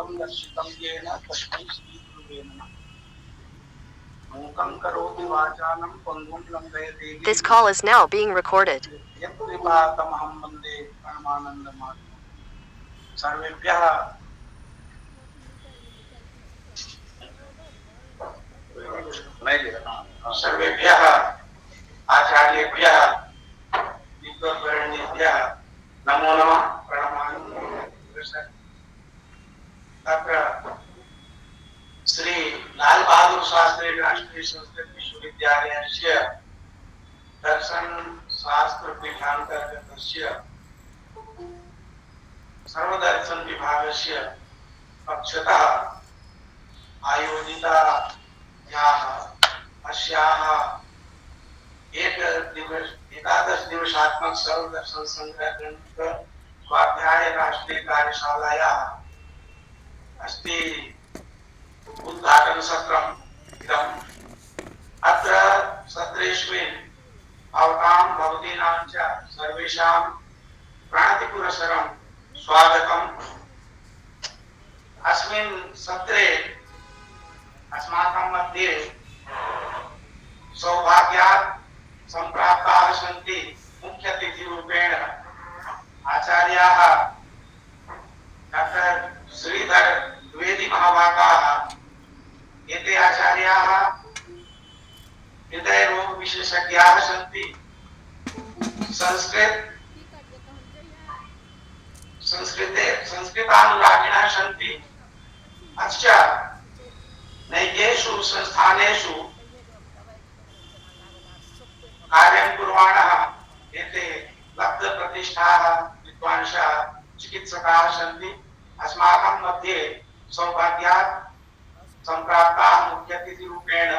मार्गं दर्शितं येन तस्मै श्रीगुरुवे नमः। मूकं करोति वाचालं पङ्गुं लङ्घयते गिरिं। This call is now being recorded. यत्कृपातमहं वन्दे परमानन्दमाधवम्। सर्वेभ्यः सर्वेभ्यः आचार्येभ्यः विद्वद्वरेण्येभ्यः नमो नमः प्रणमामि। तत्र श्री लाल बहादुर शास्त्री राष्ट्रीय संस्कृत विश्वविद्यालयस्य दर्शन शास्त्र पीठान्तर्गतस्य सर्वदर्शन विभागस्य पक्षतः आयोजितायाः अस्याः एकादश दिवसात्मक सर्वदर्शन संग्रह ग्रंथ स्वाध्याय राष्ट्रीय कार्यशालायाः अस्ति उद्घाटन सत्रम् इदम्। अत्र सत्रेष्विन् भवतां भवतीनां च सर्वेषां प्रणतिपुरस्सरं स्वागतम्। अस्मिन् सत्रे अस्माकं मध्ये सौभाग्यात् सम्प्राप्ताः सन्ति। मुख्यातिथिरूपेण आचार्याः डॉक्टर श्रीधर द्विवेदी महाभागाः। एते आचार्याः हृदयरोग विशेषज्ञाः सन्ति। संस्कृतानुरागिणः सन्ति। अथ च नैकेषु संस्थानेषु कार्यं कुर्वाणः एते लब्धप्रतिष्ठाः विद्वांसः चिकित्सकाः सन्ति। अस्माकं मध्ये सौभाग्यात् सम्प्राप्ताः मुख्यातिथिरूपेण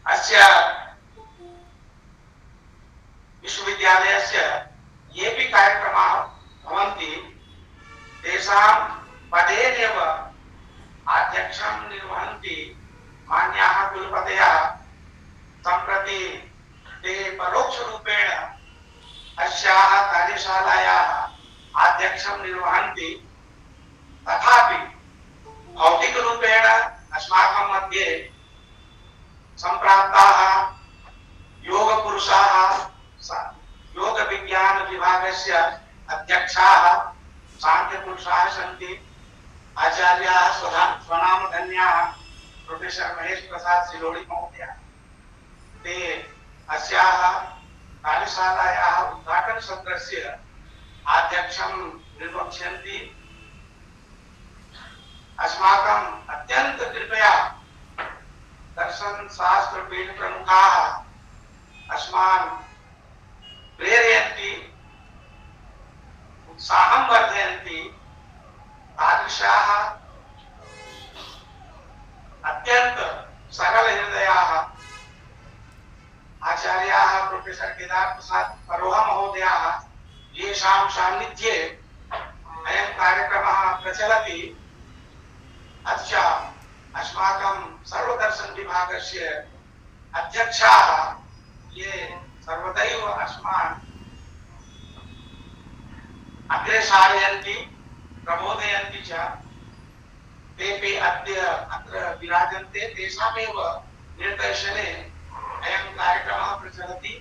अस्य विश्वविद्यालयस्य येऽपि कार्यक्रमाः भवन्ति तेषां पदेनैव अध्यक्षं निर्वहन्ति मान्याः कुलपतयः। सम्प्रति ते परोक्षरूपेण अस्याः कार्यशालायाः अध्यक्षं निर्वहन्ति। तथापि भौतिकरूपेण अस्माकं मध्ये सम्प्राप्ताः योगपुरुषाः योगविज्ञान विभागस्य अध्यक्षाः सांख्यपुरुषाः सन्ति। आचार्याः स्वनामधन्याः प्रोफेसर महेश प्रसाद सिलोड़ी महोदय। ते अस्याः कार्यशालायाः उद्घाटन सत्रस्य अध्यक्षं निर्वक्ष्यन्ति। अस्माकं अत्यंत कृपया दर्शन शास्त्र पीठ प्रमुखाः अस्मान् प्रेरयन्ति, उत्साहं वर्धयन्ति। तादृशाः अत्यंत सरल हृदयाः आचार्याः प्रोफेसर केदार प्रसाद परोहा महोदयाः येषां सान्निध्ये अयं कार्यक्रमः प्रचलति। अथ च अस्माकं सर्वदर्शन विभागस्य अध्यक्षाः ये सर्वदैव अस्मान् अग्रे सारयन्ति प्रबोधयन्ति च। तेपि अद्य अत्र विराजन्ते। तेषामेव निर्देशने अयं कार्यक्रमः प्रचलति।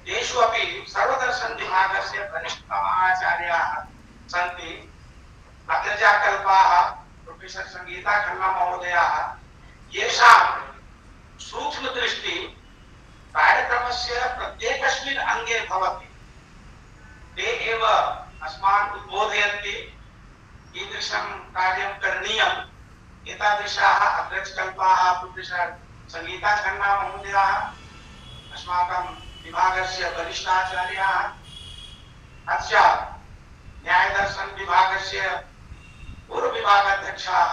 तेषु अपि सर्वदर्शन विभागस्य वरिष्ठतमाः आचार्याः सन्ति। अग्रजाकल्पाः प्रोफेसर संगीता खन्ना महोदयाः येषां सूक्ष्मदृष्टि कार्यक्रमस्य प्रत्येकस्मिन् अंगे भवति। ते एव अस्मान् उद्बोधयन्ति कीदृशं कार्यं करणीयम्। एतादृशाः अग्रजकल्पाः प्रोफेसर संगीता खन्ना महोदयाः अस्माकं विभागस्य वरिष्ठाचार्याः। अथ च न्यायदर्शन विभागस्य पूर्व विभागाध्यक्षाः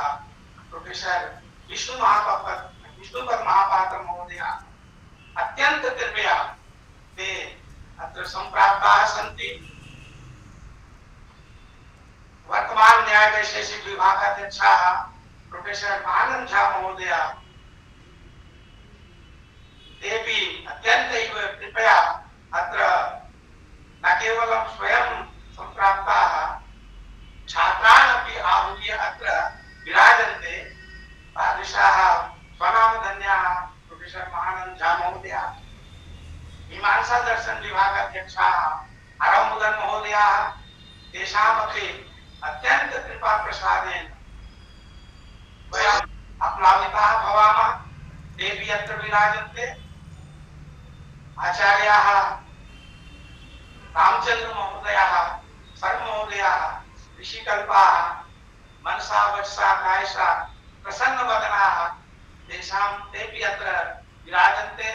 प्रोफेसर विष्णुपद महापात्र महोदय। अत्यंत कृपया ते अत्र सम्प्राप्ताः सन्ति। वर्तमान न्याय वैशेषिक विभागाध्यक्षाः प्रोफेसर आनंद झा महोदय। तेपि अत्यन्तैव कृपया अत्र न केवलं स्वयं सम्प्राप्ताः आचार्याः तेषामपि अत्यंत कृपा प्रसादेन वयम् अप्लाविताः भवामः। तेऽपि यत्र विराजन्ते आचार्याः रामचंद्र महोदयाः सर्व महोदयाः ऋषिकल्पाः मनसा वचसा कायसा प्रसन्नवदनाः तेषां तेऽपि अत्र विराजन्ते।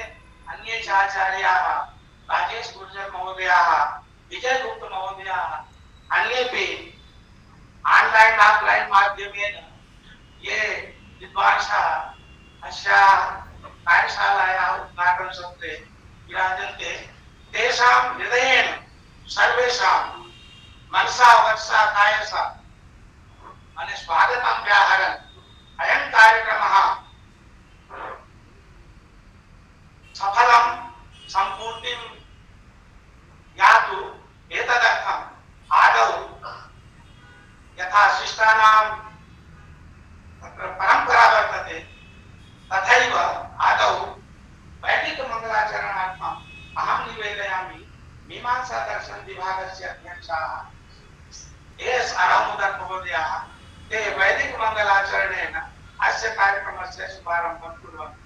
अन्ये च आचार्याः राजेश गुर्जर महोदयाः विजय गुप्त महोदयाः अन्येपि ऑनलाइन ऑफलाइन माध्यमेन ये विद्वांसः अस्याः कार्यशालायाः उद्घाटनसत्रे विराजन्ते तेषां हृदयेन सर्वेषां मनसा वचसा कायसा माने स्वागतं व्याहरन् अयं कार्यक्रमः सफलं सम्पूर्तिं यातु एतदर्थम् आदौ यथा शिष्टानां तत्र परम्परा वर्तते तथैव आदौ वैदिक मंगलाचरणार्थम् अहं निवेदयामि मीमांसा दर्शन विभागस्य अध्यक्षाः एस् आरामुदर् महोदयाः ते वैदिक मंगलाचरणेन अस्य कार्यक्रमस्य शुभारम्भं कुर्वन्ति।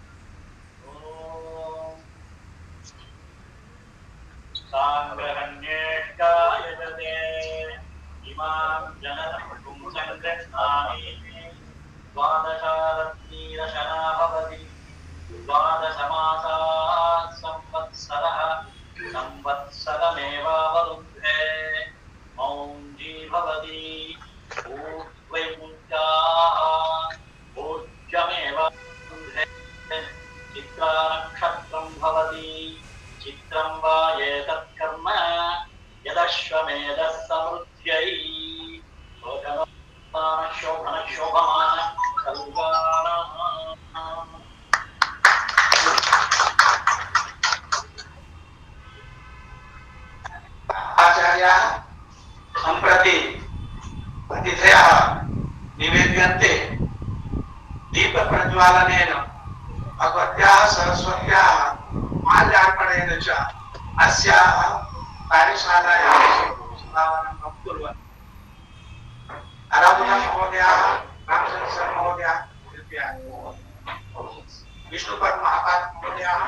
सांग्रहण्येष्टायते इमां जननं संगच्छामि द्वादशारत्नीरशना भवति द्वादशमासात् संवत्सरः संवत्सरमेवावरुन्धे मौञ्जी भवति ऊर्ध्वैमुञ्चाः ऊर्जमेव चित्रानक्षत्रं भवति चित्रं वा एतत् कर्म यदश्वमेधः समृद्ध्यै शोभमान आचार्याः सम्प्रति अतिथयः निवेद्यन्ते दीप प्रज्वालनेन भगवत्याः सरस्वत्याः माल्यार्पणेन च अस्याः कार्यशालायाः शुभारम्भं कुर्वन्ति। आरामुदर् महोदयाः रामचंद्र महोदयाः कृपया विष्णुपद महापात्र महोदयाः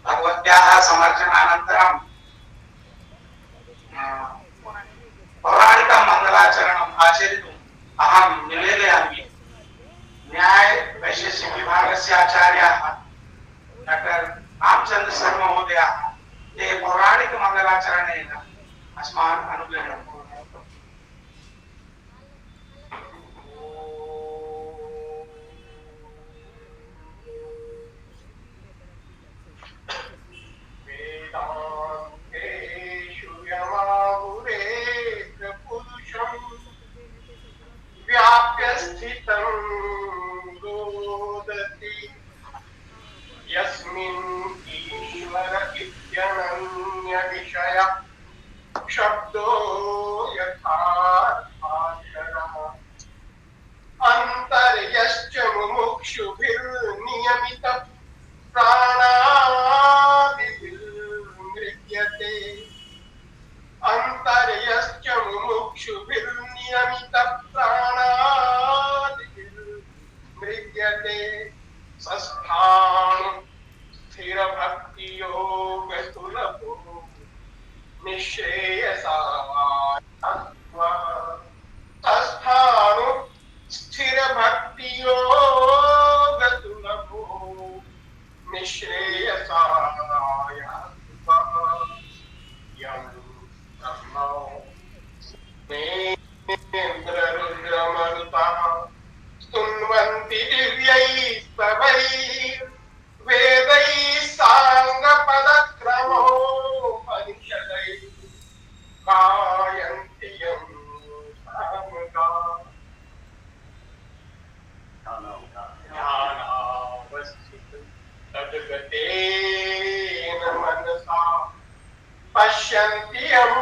भगवत्याः समर्चनानन्तरं पौराणिकं मङ्गलाचरणम् आचरितुम् अहं निवेदयामि। न्याय वैशेषिक विभागस्य आचार्याः डॉक्टर रामचंद्र शर्मा महोदयाः ते पौराणिक मङ्गलाचरणेन अस्मान् अनुग्रहणं कुर्वन्ति। वेदान्तेषु यमाहुरे स्थितं रोदति यस्मिन् ईश्वर इत्यनन्य विषय शब्दो यथार्थाचरः अन्तर्यश्च मुमुक्षुभिर्नियमित प्राणादिभिर्मृज्यते अन्तर्यश्च मुमुक्षुभिर्नियमित प्राणादिभिर्मृज्यते सस्थाणु स्थिरभक्तियोगसुलभो निःश्रेयसाय स्थिर भक्तियोगसुलभो निःश्रेयसाय यं ब्रह्मो मेन्द्ररुद्रमरुतः स्तुन्वन्ति दिव्यैस्तवैः वेदैः साङ्गपदक्रमोपनिषदैः गायन्ति यं सामगा तद्गतेन मनसा पश्यन्ति यं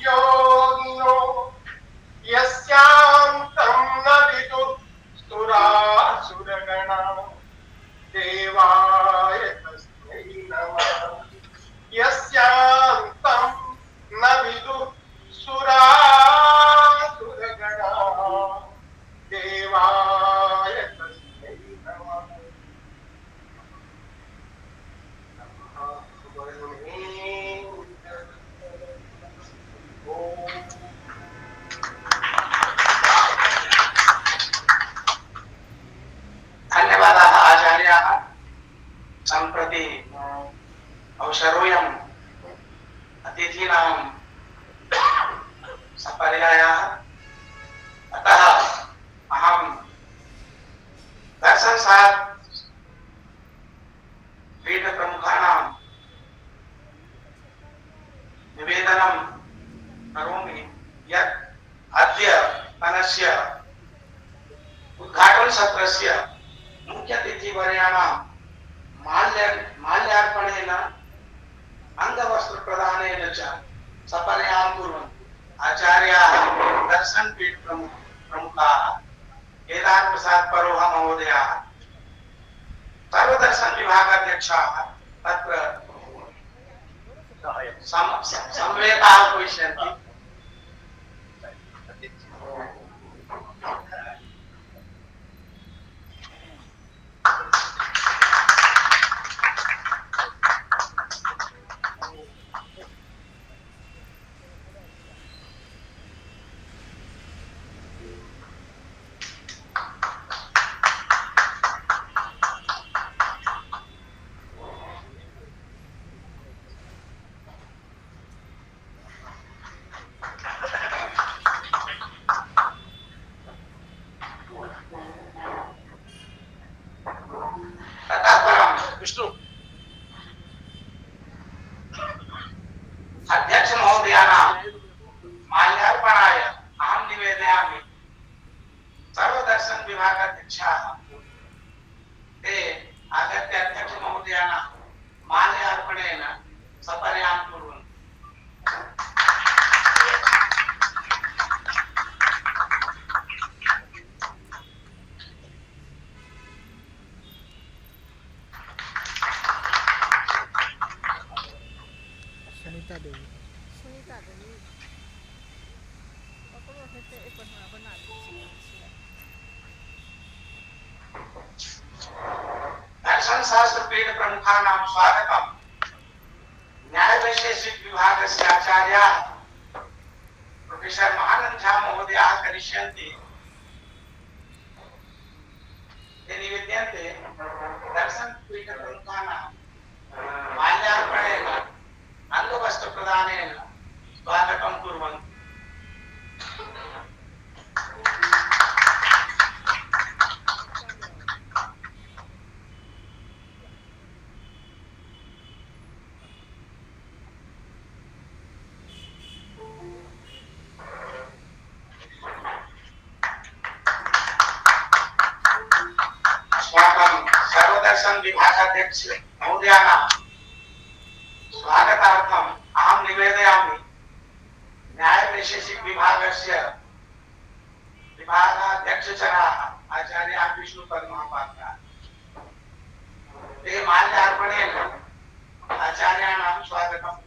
योगिनो यस्यान्तं न विदुः सुरासुरगणा देवाय तस्मै नमः यस्यान्तं न विदुः सुरासुरगणा देवाय तस्मै नमः धन्यवादाः आचार्याः सम्प्रति अवसरोऽयम् अतिथीनां सपर्यायः अतः अहं दर्शनशास्त्र पीठप्रमुखाणां निवेदनं करोमि यत् अद्यतनस्य उद्घाटन सत्रस्य मुख्यातिथिवर्याणां माल्यार्पणेन अंगवस्त्रप्रदानेन च सपर्यां कुर्वन्ति आचार्याः दर्शनपीठ प्रमुखाः केदार प्रसाद परोह महोदयाः सर्वदर्शन विभागाध्यक्षाः तत्र संवेदाः उपविशन्ति विष्णु अध्यक्ष महोदयानां माल्यार्पणाय अहं निवेदयामि सर्वदर्शन विभागाध्यक्षाः ते आगत्य अध्यक्ष महोदयानां माल्यार्पणेन सपर्यां कुर्वन्ति Sunita Dewi. Sunita Dewi. Ako ba kasi ipon natin siya. दर्शन शास्त्र पीठ प्रमुखानां स्वागतम् न्याय वैशेषिक विभागस्य आचार्याः प्रोफेसर महानंद झा महोदयाः करिष्यन्ति ते निवेद्यन्ते दर्शन पीठ प्रमुखानां माल्यार्पणेन अंगवस्त्रप्रदानेन स्वागतं कुर्वन्ति सर्वदर्शन विभागाध्यक्ष महोदयानां स्वागतार्थम् अहं निवेदयामि न्यायवैशेषिक विभागस्य विभागाध्यक्षचराः आचार्याः विष्णुपदमहापात्राः ते माल्यार्पणेन आचार्याणां स्वागतं कुर्वन्ति।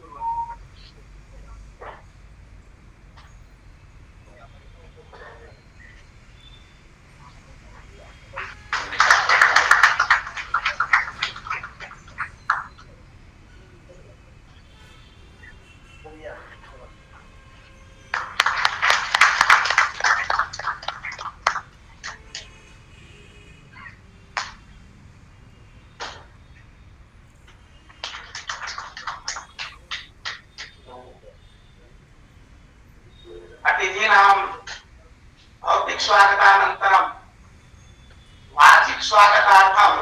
अतिथीनां भौतिक स्वागतानन्तरं वाचिक स्वागतार्थम्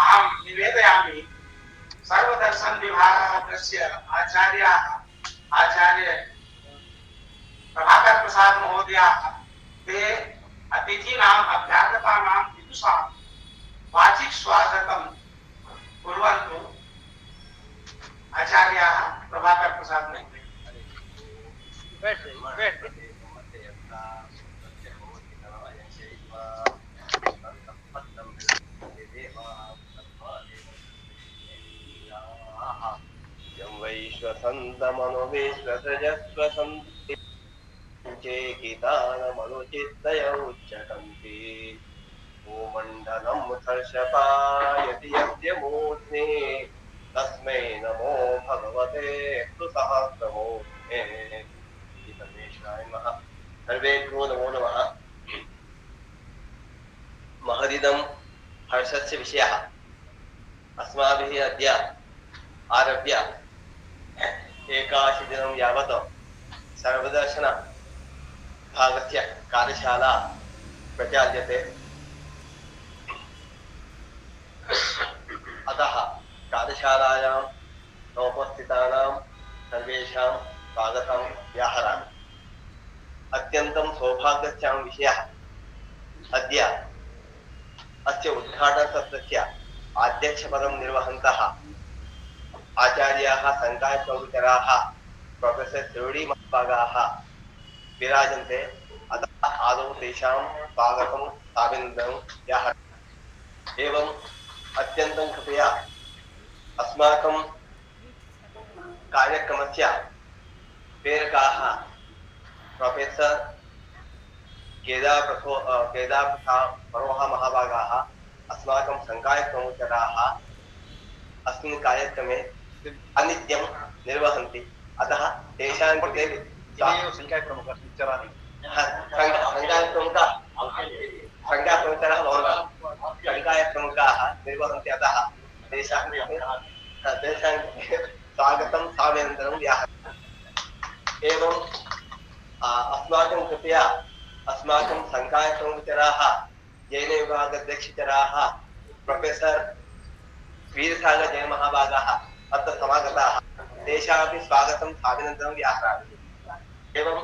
अहं निवेदयामि सर्वदर्शन विभागस्य आचार्याः आचार्य प्रभाकर प्रसाद महोदयाः ते अतिथीनाम् अभ्यागतानां विदुषां वाचिक स्वागतं कुर्वन्तु। आचार्याः प्रभाकर प्रसाद महोदय। वैश्वसन्तमनुविश्वसजस्वसन्ति चेकितानमनुचित्तय उच्चटन्ति भूमण्डलं हर्षपायति यस्य मूर्ध्नि तस्मै नमो भगवते सुसहस्रमूर्धे। परमेश्वराय नमः। सर्वेभ्यो नमो नमः। महदिदं हर्षस्य विषयः अस्माभिः अद्य आरभ्य 81 दिनं यावत् सर्वदर्शन भागस्य कार्यशाला प्रचाल्यते। अतः कार्यशालायां उपस्थितानां सर्वेषां स्वागतं व्याहरामि। अत्यन्तं सौभाग्यस्य विषयः अद्य अस्य उद्घाटनसत्रस्य अध्यक्षपदं निर्वहन्तः आचार्याः संकायप्रभुचराः प्रोफेसर त्रिवेणी महाभागाः विराजन्ते। अतः आदौ तेषां स्वागतं साभिनन्दनं व्याहरामि। एवम् अत्यन्तं कृपया अस्माकं कार्यक्रमस्य प्रेरकाः प्रोफेसर केदारप्रसाद महाभागाः अस्माकं संकायप्रमुखराः अस्मिन् कार्यक्रमे अनित्यं निर्वहन्ति। अतः तेषां कृते संकायप्रमुखाः निर्वहन्ति। अतः तेषां स्वागतं साभिनन्दनं व्याहरामि। एवम् अस्माकं कृपया अस्माकं संकायप्रमुखराः जैन विभागाध्यक्षचराः प्रोफेसर वीरसागर जैन महाभागाः अत्र समागताः। तेषामपि स्वागतं साभिनन्दनं व्याहरामि। एवम्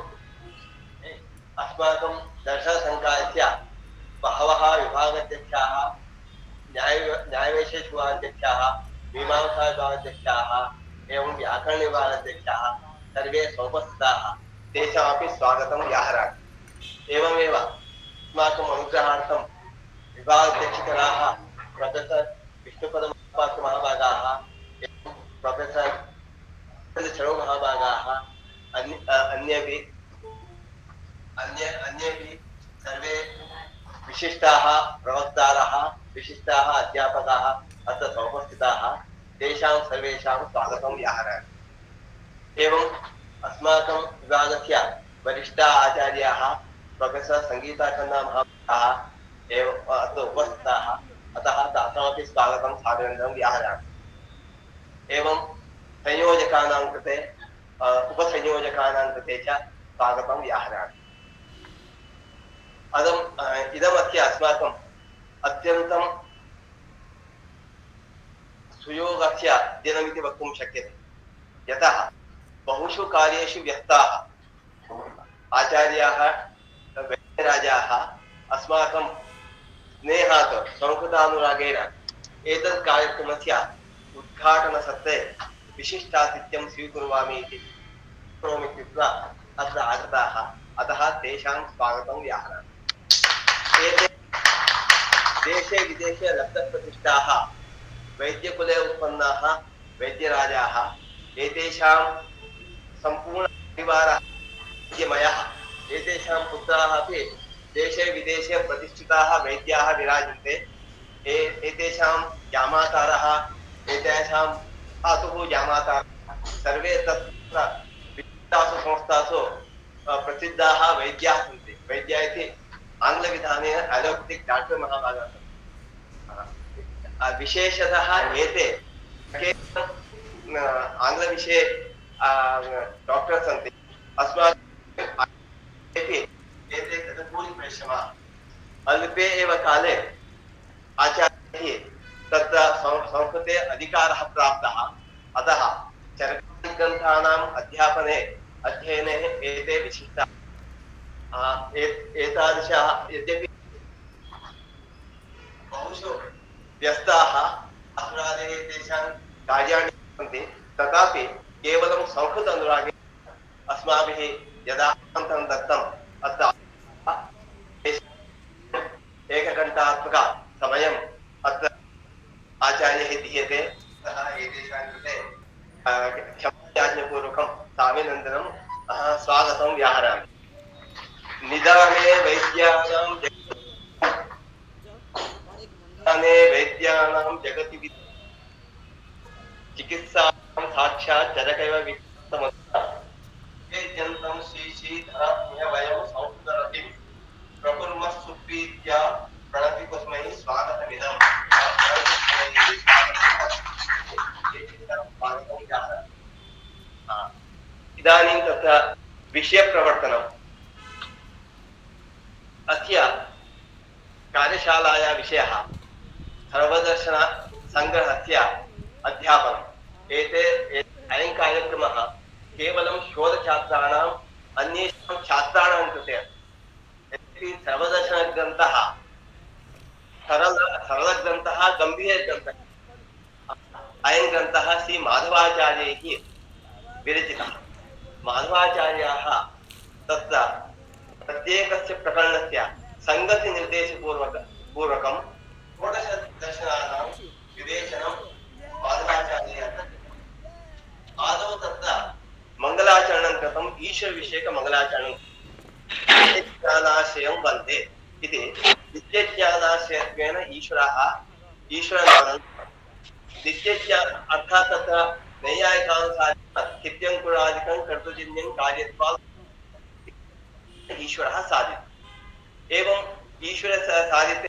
अस्माकं दर्शनसङ्कायस्य बहवः विभागाध्यक्षाः न्यायवैशेषिक विभागाध्यक्षाः मीमांसा विभागाध्यक्षाः एवं व्याकरण विभागाध्यक्षाः सर्वे समुपस्थिताः। तेषामपि स्वागतं व्याहरामि। एवमेव अस्माकम् अनुग्रहार्थं विभागाध्यक्षराः प्रोफेसर विष्णुपदमहापात्रमहाभागाः प्रोफेसर महाभागाः अन्येपि सर्वे विशिष्टाः प्रवक्तारः विशिष्टाः अध्यापकाः अत्र समुपस्थिताः। तेषां सर्वेषां स्वागतं व्याहरामि। एवम् अस्माकं विभागस्य वरिष्ठाः आचार्याः प्रोफेसर संगीताखन्ना महाभागाः एवम् अत्र उपस्थिताः। अतः तासामपि स्वागतं साभिनन्दनं व्याहरामि। एवं संयोजकानां कृते उपसंयोजकानां कृते च स्वागतं व्याहरामि। इदमस्य अस्माकम् अत्यन्तं सुयोगस्य दिनमिति वक्तुं शक्यते। यतः बहुषु कार्येषु व्यस्ताः आचार्याः वैद्यराजाः अस्माकं स्नेहात् संस्कृतानुरागेण एतत् कार्यक्रमस्य उद्घाटनसत्रे विशिष्टातिथ्यं स्वीकुर्वामि इति करोमि कृत्वा अत्र आगताः, अतः तेषां स्वागतं व्याहरामि। एते देशे विदेशे लब्धप्रतिष्ठाः वैद्यकुले उत्पन्नाः वैद्यराजाः, एतेषां सम्पूर्णपरिवारः वैद्यमयः, एतेषां पुत्राः अपि देशे विदेशे प्रतिष्ठिताः वैद्याः विराजन्ते। एतेषां जामातारः, एतेषां मातुः जामातारः सर्वे तत्र विविधासु संस्थासु प्रसिद्धाः वैद्याः सन्ति। वैद्या इति आङ्ग्लविधानेन एलोपैथिक् डाक्टर् महाभागाः सन्ति। विशेषतः एते केवलं आङ्ग्लविषये डाक्टर् सन्ति। अस्माभिः एते तदनुकूलपरिश्रमः अल्पे एव काले आचार्यैः तत्र संस्कृते अधिकारः प्राप्तः, अतः चरकग्रन्थानाम् अध्ययने एते विशिष्टाः। एतादृशाः यद्यपि बहुषु व्यस्ताः असुरादयः तेषां कार्याणि सन्ति, तथापि केवलं संस्कृत अनुरागे अस्माभिः यदा आमन्त्रणं दत्तम् अत्र एकघण्टात्मक समयम् अत्र आचार्यैः दीयते। अतः एतेषां कृते क्षमायाज्ञपूर्वकं साभिनन्दनं स्वागतं व्याहरामि। निदाने वैद्यानां जगति चिकित्सां साक्षात् चरकैव वेद्यन्तं श्रीधरात्म्य वयं संस्कृतरतिं प्रकुर्मः सुप्रीत्या प्रणति कुस्मै स्वागतमिदम्। इदानीं तत्र विषयप्रवर्तनम्। अस्य कार्यशालायाः विषयः सर्वदर्शनसङ्ग्रहस्य अध्यापनम्। अयं कार्यक्रमः केवलं शोधछात्राणाम् अन्येषां छात्राणां कृते सर्वदर्शनग्रन्थः सरलग्रन्थः, गम्भीरग्रन्थः। अयं ग्रन्थः श्री माधवाचार्यैः विरचितः। माधवाचार्याः तत्र प्रत्येकस्य प्रकरणस्य सङ्गतिनिर्देशपूर्वकं षोडशदर्शनानां विवेचनं माधवाचार्येण आदौ तत्र मङ्गलाचरणं कृतम्, ईश्वरविषयकमङ्गलाचरणं नित्यज्ञानाश्रयं वन्दे इति। नित्यज्ञानाश्रयत्वेन ईश्वरज्ञानं नित्यज्ञान अर्थात् तत्र नैयायिकानुसारेण स्थित्यङ्कुरादिकं कर्तुजन्यं कार्यत्वात् ईश्वरः साधितः। एवं ईश्वर साधिते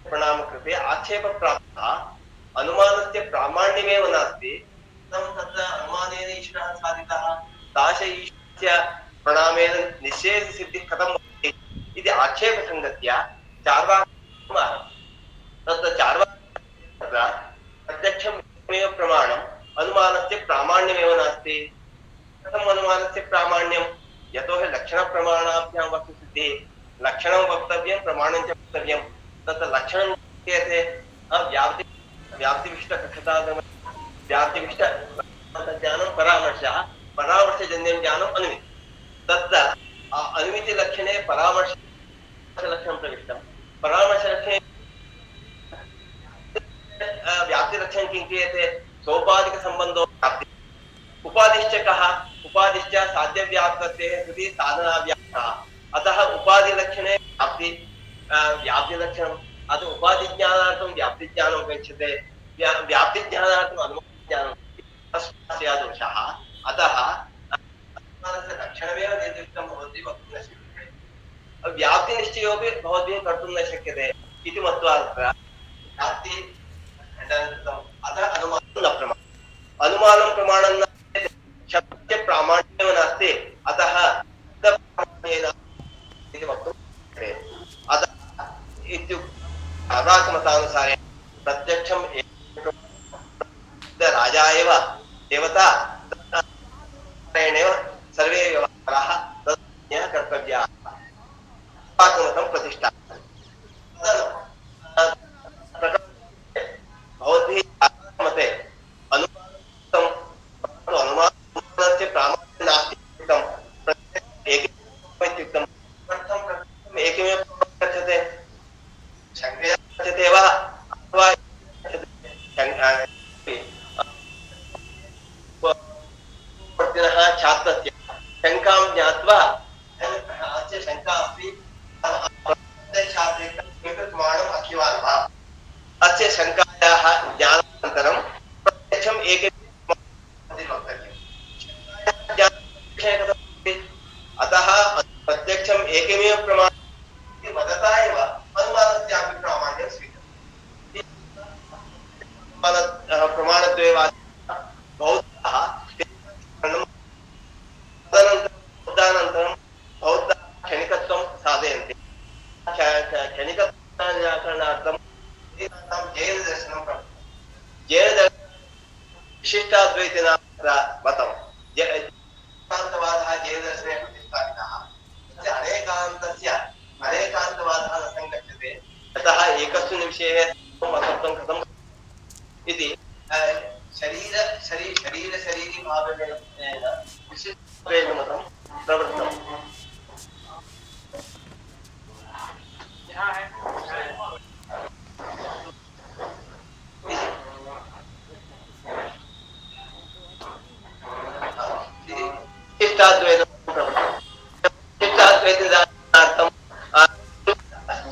प्रणामकृते आक्षेपप्राप्तः अनुमानस्य प्रामाण्यमेव नास्ति, तत्र अनुमानेन ईश्वरः साधितः, तादृश ईश्वरस्य प्रणामेन निश्चयसिद्धिः कथं भवति इति आक्षेपसङ्गत्या चार्वाकम् आरब्धम्। तत्र चार्वाकः प्रत्यक्षमेव प्रमाणम्, अनुमानस्य प्रामाण्यमेव नास्ति। कथम् अनुमानस्य प्रामाण्यं? यतोहि लक्षणप्रमाणाभ्यां वस्तुसिद्धिः, लक्षणं वक्तव्यं, प्रमाणं च वक्तव्यं। तत्र लक्षणं क्रियते व्याप्तिविशिष्टकथागम व्याप्तिविशिष्टज्ञानं परामर्शः, परामर्शजन्यं ज्ञानम् अनुमिति। तत्र अनुमितिलक्षणे परामर्शलक्षणं प्रविष्टं, परामर्शलक्षणे व्याप्तिलक्षणं किं क्रियते? सोपाधिकसम्बन्धो व्याप्ति। उपाधिश्च कः? उपाधिश्च साध्यव्याप्ततेः कृते साधनाव्याप्तः। अतः उपाधिलक्षणे व्याप्तिलक्षणम्। अतः उपाधिज्ञानार्थं व्याप्तिज्ञानं गच्छते, व्याप्तिज्ञानार्थम् अनुमानज्ञानं दोषः। अतः लक्षणमेव निर्दिष्टं भवति, वक्तुं न शक्यते। व्याप्तिनिश्चयोपि भवद्भिः कर्तुं न शक्यते इति मत्वा व्याप्ति अतः अनुमानं न प्रमाणम्। अनुमानं प्रमाणं न शब्दस्य प्रामाण्यमेव नास्ति, अतः इति वक्तुं शक्यते। अतः इत्युक्ते प्रत्यक्षं राजा एव देवता, सर्वे व्यवहाराः कर्तव्याः। प्रतिष्ठा भवति। प्रमाणं वदता एव अनुमानस्यापि प्रामाण्यं स्वीकृतं प्रमाणद्वये बौद्धाः तदनन्तरं बौद्धाः क्षणिकत्वं साधयन्ति क्षणिकत्वनिराकरणार्थं जैनदर्शनं जैनदर्शनं विशिष्टाद्वैतिनां मतं एकान्तवादः जैनदर्शने प्रतिष्ठापितः अनेकान्तवादः न सङ्गच्छते यतः एकस्मिन् विषये मतत्वं कथं इति शरीरी भावेन विशिष्टमतं प्रवृत्तम्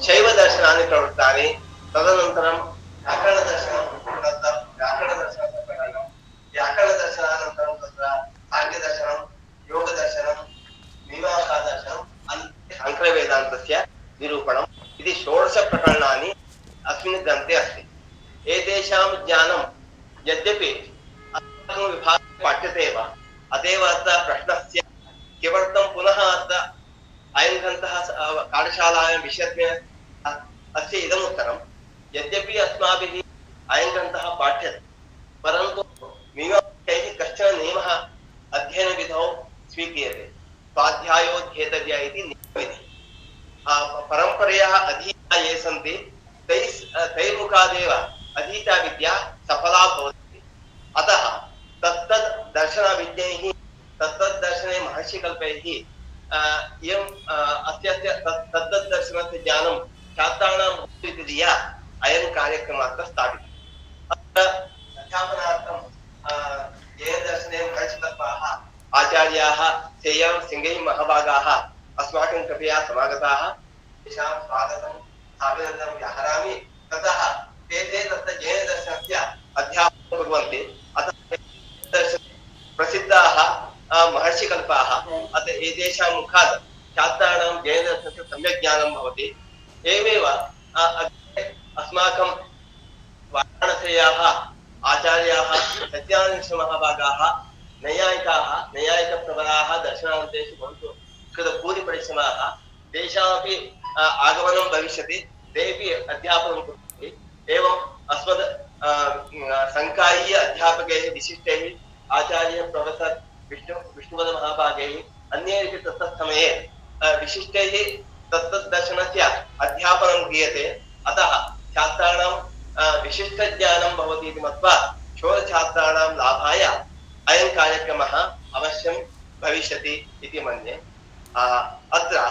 शैवदर्शनानि प्रवृत्तानि तदनन्तरं व्याकरणदर्शनानन्तरं तत्र साङ्ख्यदर्शनं योगदर्शनं मीमांसादर्शनं शङ्करवेदान्तस्य निरूपणम् इति 16 प्रकरणानि अस्मिन् ग्रन्थे अस्ति एतेषां ज्ञानं यद्यपि अस्माकं विभागे पाठ्यते एव अतएव अत्र प्रश्नस्य किमर्थं पुनः अत्र अयं ग्रन्थः पाठशालायां विषयत्वेन अस्य इदम् उत्तरं यद्यपि अस्माभिः अयं ग्रन्थः पाठ्यते परन्तु मीमांसकैः कश्चन नियमः अध्ययनविधौ स्वीक्रियते स्वाध्यायोऽध्येतव्य इति नियमविधिः परम्परयाः अधीता ये सन्ति तैर्मुखादेव अधीता विद्या सफला भवति अतः तत्तद् दर्शनविज्ञैः तत्तद् दर्शने महर्षिकल्पैः इयम् अस्य तद्तद् दर्शनस्य ज्ञानं छात्राणां भवतु इति धिया अयं कार्यक्रमः अत्र स्थापितः अत्र अध्यापनार्थं जैनदर्शने महर्षिकल्पाः आचार्याः सेयं सिंहैः महाभागाः अस्माकं कृपया समागताः तेषां स्वागतं अभिनन्दनं व्याहरामि ततः ते तत्र जैनदर्शनस्य अध्यापनं कुर्वन्ति अतः प्रसिद्धाः महर्षिकल्पाः अतः एतेषां मुखात् छात्राणां जैनदर्शनस्य सम्यक् ज्ञानं भवति एवमेव अस्माकं वाराणस्याः आचार्याः सत्यानन्दमहाभागाः नैयायिकप्रबलाः दर्शनान्तेषु भवन्तु कृतभूरिपरिश्रमाः तेषामपि आगमनं भविष्यति तेपि अध्यापनं कुर्वन्ति एवम् अस्मद् संकायीय अध्यापकैः विशिष्टैः आचार्य प्रोफेसर् विष्णुपदमहाभागैः अन्यैः तत्तत् समये विशिष्टैः तत्तत् दर्शनस्य अध्यापनं क्रियते अतः छात्राणां विशिष्टज्ञानं भवति इति मत्वा शोधछात्राणां लाभाय अयं कार्यक्रमः अवश्यं भविष्यति इति मन्ये अत्र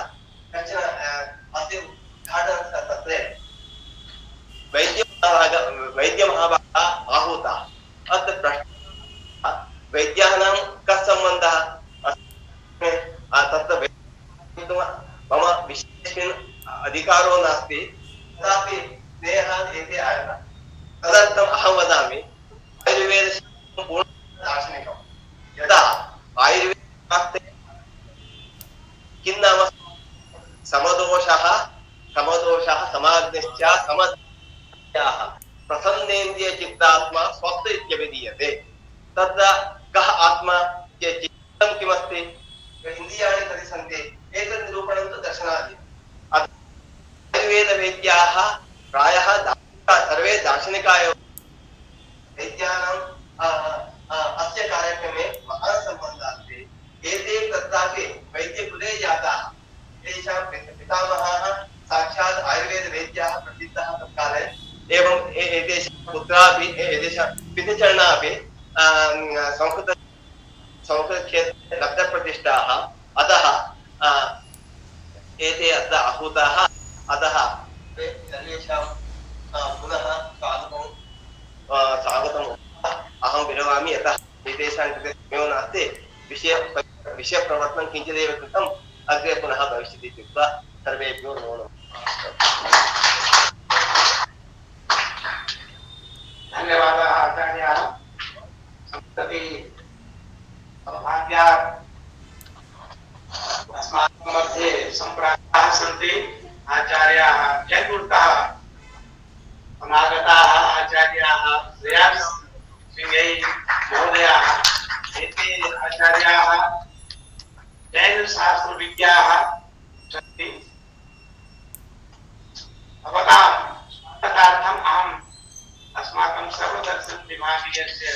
कश्चन अस्य उद्घाटनस्य तत्रे वैद्यमहाभागः आहूतः अत्र प्रश्नः वैद्यानां कः सम्बन्धः तत्र मम विशेषेण अधिकारो नास्ति तथापि स्नेहः एते आगतः तदर्थम् अहं वदामि आयुर्वेदशास्त्रं पूर्णतः दार्शनिकं यदा आयुर्वेदशास्त्रे किं नाम समदोषः समाग्निश्च समद्याः प्रसन्नेन्द्रियचित्तात्मा स्वस्थ इत्यभिधीयते तत्र कः आत्मा चित्तं किमस्ति इन्द्रियाणि कति सन्ति एतत् निरूपणं तु दर्शनादि आयुर्वेदवैद्याः प्रायः सर्वे दार्शनिकाः एव वैद्यानाम् अस्य कार्यक्रमे महान् सम्बन्धः अस्ति एते तत्रापि वैद्यकुले जाताः तेषां पितामहः साक्षात् आयुर्वेदवैद्याः प्रसिद्धः तत्काले एवं एतेषां पुत्रापि एतेषां पितृचरणा अपि संस्कृतक्षेत्रे लब्धप्रतिष्ठाः अतः एते अत्र आहूताः अतः सर्वेषां पुनः स्वागतम् अहं विरमामि यतः एतेषां कृते समयो नास्ति विषयप्रवर्तनं किञ्चिदेव कृतम् अग्रे पुनः भविष्यति इत्युक्त्वा सर्वेभ्यो नमो नमः धन्यवादाः आचार्याः सम्प्रति भाग्यात् अस्माकं मध्ये सम्प्राप्ताः सन्ति सन्ति आचार्याः जयगुरुतः समागताः आचार्याः श्रेयास् सिंहैः महोदयाः एते आचार्याः जैनशास्त्रविज्ञाः सन्ति। भवतां स्वागतार्थम् अहम् अस्माकं सर्वदर्शनविभागीयस्य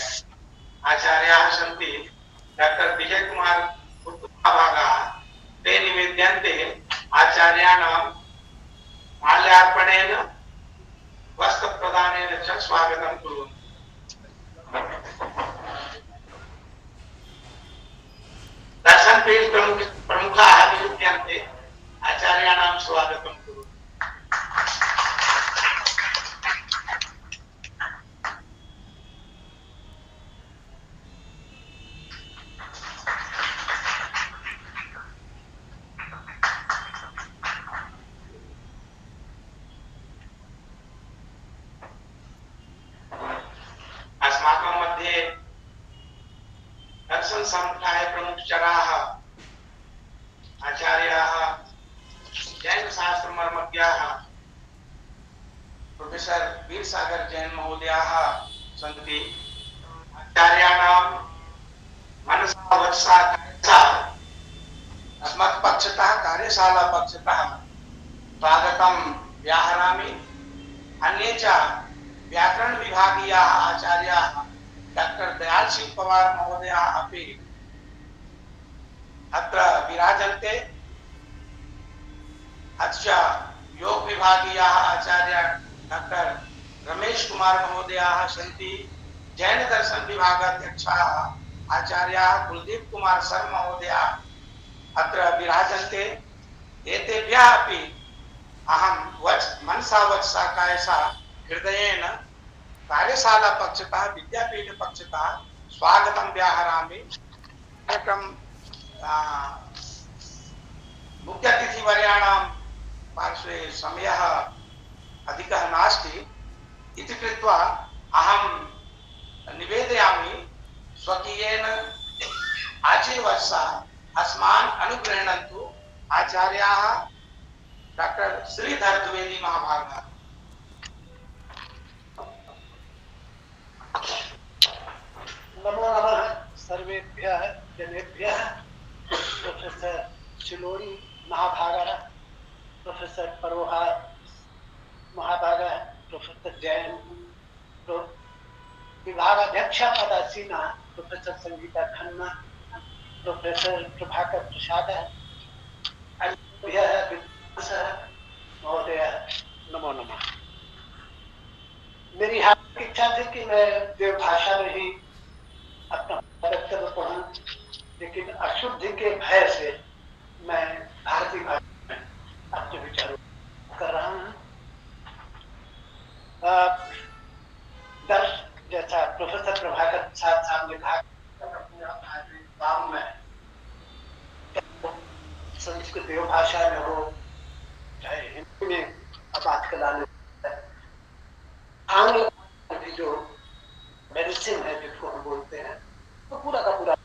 आचार्याः सन्ति डॉक्टर विजय कुमार महाभागाः ते निवेद्यन्ते आचार्याणां माल्यार्पणेन वस्त्रप्रदानेन च स्वागतं कुर्वन्तु। दर्शनपीठ प्रमुखाः नियुज्यन्ते आचार्याणां स्वागतं कुर्वन्तु। अस्माकं मध्ये दर्शन संप्रदाय प्रमुखचराः आचार्याः जैन शास्त्र मर्मज्ञाः प्रोफेसर वीरसागर जैन महोदयाः सन्ति। आचार्याणां मनसा वचसा कायसा अस्मत् पक्षतः कार्यशाला पक्षतः स्वागतं व्याहरामि। अन्ये च व्याकरण विभागीयाः आचार्याः डॉक्टर दयाल सिंह पवार महोदयाः अपि अत्र विराजन्ते। अथ योग विभागीयाः आचार्याः डॉक्टर रमेश कुमार महोदयाः सन्ति। जैन दर्शन विभागाध्यक्षाः आचार्याः कुलदीप कुमार सर महोदयाः अत्र विराजन्ते। एतेभ्यः अपि अहं मनसा वचसा कायसा हृदयेन कार्यशाला पक्षतः विद्यापीठ पक्षतः स्वागतं व्याहरामि। मुख्यातिथिवर्याणां पार्श्वे समयः अधिकः नास्ति इति कृत्वा अहं निवेदयामि स्वकीयेन आजीवत्सा अस्मान् अनुगृह्णन्तु आचार्याः डॉक्टर श्रीधर द्विवेदी महाभागाः। नमो नमः सर्वेभ्यः जनेभ्यः। प्रोफेसर शिलोरी महाभागाः, प्रोफेसर परोहा महाभागाः, प्रोफेसर जैन विभागाध्यक्ष पदासीना प्रोफेसर संगीता खन्ना, प्रोफेसर प्रभाकर प्रसाद महोदय नमो नमः। मेरी इच्छा थी कि मैं देव भाषा में ही अपना वक्तव्य पढ़ूं, लेकिन अशुद्धि के भय से मैं भारतीय भाषा में अपने विचारों कर रहा हूं। दर्श जैसा प्रोफेसर प्रभाकर प्रसाद साहब ने कहा, काम में संस्कृत देव भाषा में हो चाहे हिंदी में बात कराने आंग्ल जो मेडिसिन है जिसको हम बोलते हैं, तो पूरा का पूरा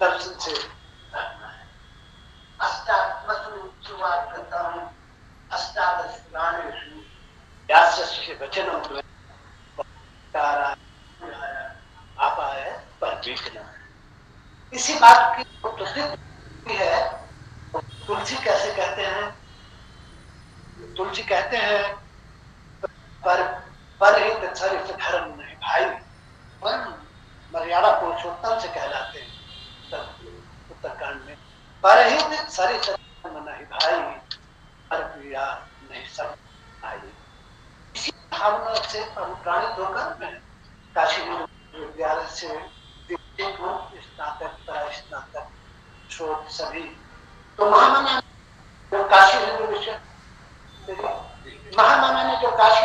दर्शन से शुरुआत करता हूँ। अष्टादश पुराणेषु व्यासस्य वचनं आपाय परमेश्वर। इसी बात की प्रसिद्धि है। तुलसी कैसे कहते हैं? तुलसी कहते हैं पर ही तत्सरित धर्म नहीं भाई, मर्यादा पुरुषोत्तम से कहलाते हैं उत्तरकांड में। पर ही तत्सरित धर्म नहीं भाई, पर क्रिया नहीं सब भाई। इसी भावना से अनुप्राणित होकर मैं काशी विश्वविद्यालय से स्नातक शोध सभी तो महामाना जो काशी हिंदू विश्वविद्यालय महामाना ने जो काशी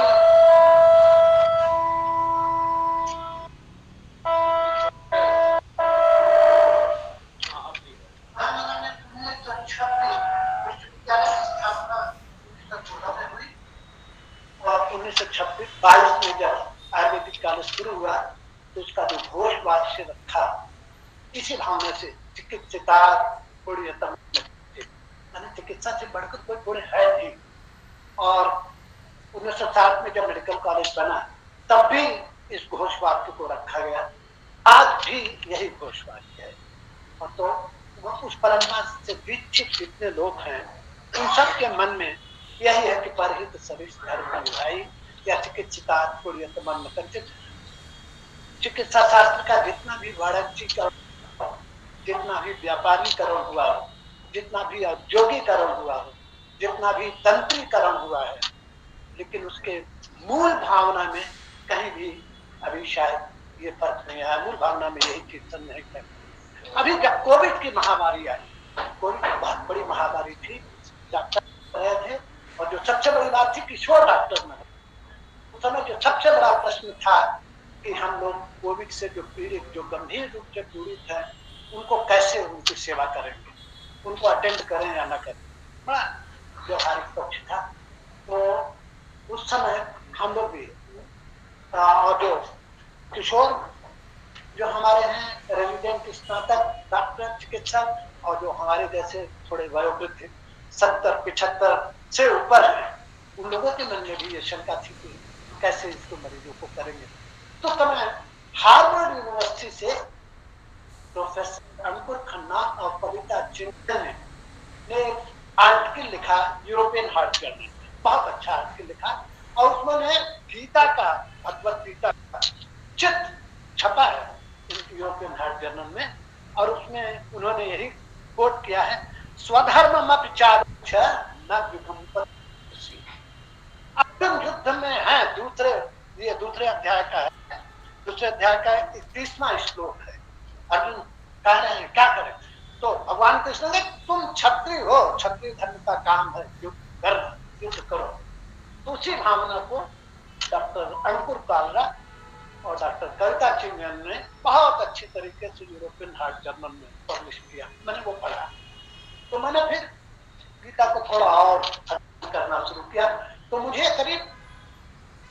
बाईस में जब आयुर्वेदिक काल शुरू हुआ तो उसका जो घोषवाक्य रखा, इसी भावना से चिकित्सिता मैंने चिकित्सा से बढ़कर कोई गुण है नहीं। और 1960 में जब मेडिकल कॉलेज बना तब भी इस घोषवाक्य को रखा गया, आज भी यही घोषवाक्य है। और तो वह उस परंपरा से विकसित जितने लोग हैं उन सब के मन में यही है कि परहित सरिस धर्म निभाई या चिकित्सिता पुण्यतमन कथित। चिकित्सा शास्त्र का जितना भी वाणिज्यीकरण, जितना भी व्यापारीकरण हुआ हो, जितना भी औद्योगिकरण हुआ हो, जितना भी तंत्रीकरण हुआ है, लेकिन उसके मूल भावना में कहीं भी अभी शायद ये फर्क नहीं आया। मूल भावना में यही चीज नहीं है। अभी जब कोविड की महामारी आई, कोविड बहुत बड़ी महामारी थी, डॉक्टर रहे थे, और जो सबसे बड़ी बात थी किशोर डॉक्टर में उस समय जो सबसे बड़ा प्रश्न था कि हम लोग कोविड से जो पीड़ित, जो गंभीर रूप से पीड़ित है, उनको कैसे उनकी सेवा करेंगे, उनको अटेंड करें या न करें, बड़ा व्यवहारिक पक्ष था। तो उस समय हम लोग भी और जो किशोर जो हमारे हैं रेजिडेंट स्नातक डॉक्टर चिकित्सक, और जो हमारे जैसे थोड़े वयोवृद्ध 70-75 से ऊपर है, उन लोगों के मन में भी ये शंका थी कि कैसे इसको मरीजों को करेंगे। तो समय हार्वर्ड यूनिवर्सिटी से प्रोफेसर अंकुर खन्ना और कविता चिंतन ने एक आर्टिकल लिखा यूरोपियन हार्ट जर्नल में, बहुत अच्छा आर्टिकल लिखा, और उसमें गीता का, भगवत गीता का चित्र छपा है यूरोपियन हार्ट जर्नल में, और उसमें उन्होंने यही कोट किया है, स्वधर्म विचार न विभंपति। अर्जुन युद्ध में है, ये दूसरे अध्याय का है, दूसरे अध्याय का 31वां श्लोक है। अर्जुन कह रहे हैं क्या करें, तो भगवान कृष्ण ने तुम क्षत्रिय हो, क्षत्रिय धर्म का काम है युद्ध करो। तो उसी भावना को डॉक्टर अंकुर कालरा और डॉक्टर कविता चिंतन ने बहुत अच्छी तरीके से यूरोपियन हार्ट जर्नल में पब्लिश किया। मैंने वो पढ़ा, तो मैंने फिर गीता को थोड़ा और करना शुरू किया, तो मुझे करीब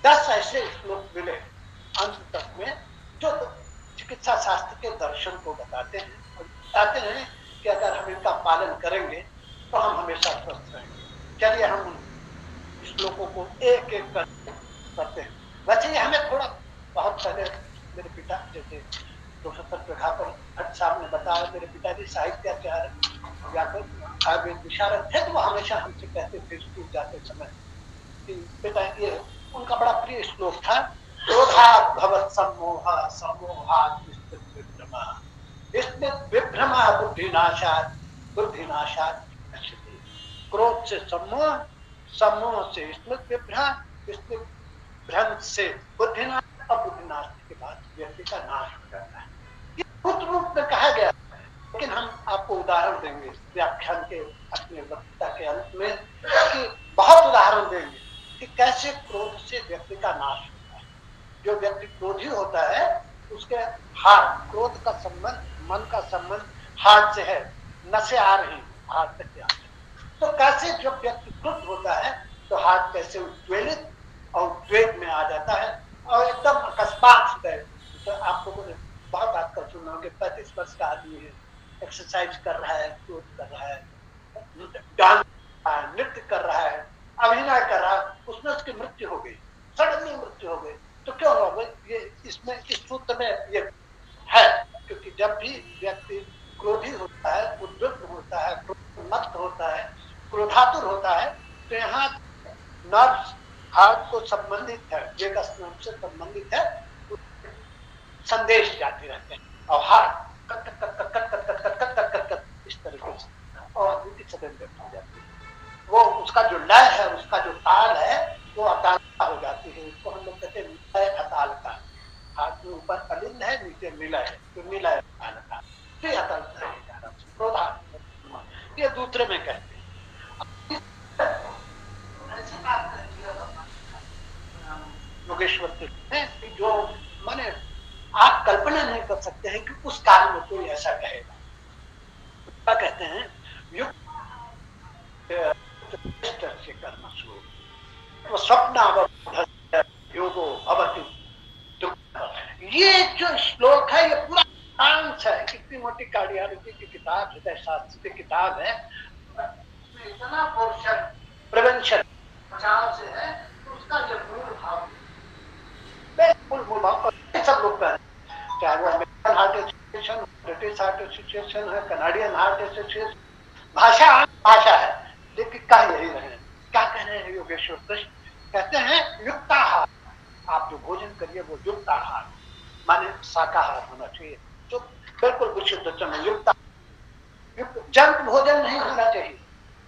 10 ऐसे श्लोक मिले अंत तक में जो चिकित्सा शास्त्र के दर्शन को बताते हैं, और बताते हैं कि अगर हम इनका पालन करेंगे तो हम हमेशा स्वस्थ रहेंगे। चलिए हम उन श्लोकों को एक एक करते हैं। वैसे ये हमें थोड़ा बहुत पहले मेरे पिता जैसे प्रोफेसर प्रभाकर भट्ट साहब ने बताया, मेरे पिताजी साहित्याचार्य व्याकरण विशारद थे, तो वो हमेशा हमसे कहते थे स्कूल जाते समय कि बेटा ये उनका बड़ा प्रिय श्लोक था, क्रोधात् भवत् सम्मोहः सम्मोहात् विस्मृतिः विभ्रमः विस्मृतिः विभ्रमः बुद्धिनाशात् नश्यति। क्रोध से सम्मोह, सम्मोह से स्मृति विभ्रम, स्मृति भ्रम से बुद्धिनाश, और बुद्धिनाश के बाद व्यक्ति का नाश हो जाता है। ये भूत रूप में कहा गया, लेकिन हम आपको उदाहरण देंगे व्याख्यान के अपने वक्तृता के अंत में, कि बहुत उदाहरण देंगे कि कैसे क्रोध से व्यक्ति का नाश होता है। जो व्यक्ति क्रोधी होता है उसके हार्ट, क्रोध का संबंध, मन का संबंध हार्ट से है, नसें आ रही हार्ट तक जा रही। तो कैसे जब व्यक्ति क्रुद्ध होता है तो हार्ट कैसे उद्वेलित और उद्वेग में आ जाता है, और एकदम अकस्मात है। तो आप लोगों ने बहुत आजकल सुना होगा, 35 वर्ष का आदमी है, एक्सरसाइज कर रहा है, क्रोध कर रहा है, डांस नृत्य कर रहा है, अभिनय कर रहा है, उसमें उसकी मृत्यु हो गई, सडनली मृत्यु हो गई। तो क्यों हो गई? ये इसमें इस सूत्र में ये है, क्योंकि जब भी व्यक्ति क्रोधी होता है, उद्विग्न होता है, क्रोधमत्त होता है, क्रोधातुर होता है, तो यहाँ नर्व्स हार्ट को संबंधित है, वेगस नर्व से संबंधित है, संदेश जाते रहते हैं, और heart cut cut cut cut cut cut cut cut cut cut इस तरीके से, और ड्यूटी सडन डेथ हो जाती है। वो उसका जो लय है, उसका जो ताल है, वो अतालता हो जाती है। उसको हम लोग कहते हैं लय अतालता। हाथ में ऊपर अलिंद है, नीचे नीला है, तो नीला अतालता, तो अतालता है। ये दूसरे में कहते हैं। योगेश्वर के जो माने आप कल्पना नहीं कर सकते हैं कि उस काल में कोई ऐसा कहेगा। क्या कहते हैं? युग से कर्म शुरू स्वप्न योगो भवति दुख। ये जो श्लोक है, ये पूरा आंश है। इतनी मोटी कार्डियोलॉजी की किताब, हृदय शास्त्र की किताब है, जितना पोर्शन प्रिवेंशन बचाव से है उसका ये मूल भाव बिल्कुल मूल भाव। और सब लोग कह रहे हैं, चाहे वो American heart association, British heart association है, कनाडियन हार्ट एसोसिएशन, भाषा भाषा है, लेकिन कह यही रहे हैं। क्या कह रहे हैं योगेश्वर कृष्ण? कहते हैं युक्ताहार, आप जो भोजन करिए वो युक्त आहार माने शाकाहार होना चाहिए, जो बिल्कुल विशुद्ध समय युक्त जंक भोजन नहीं होना चाहिए,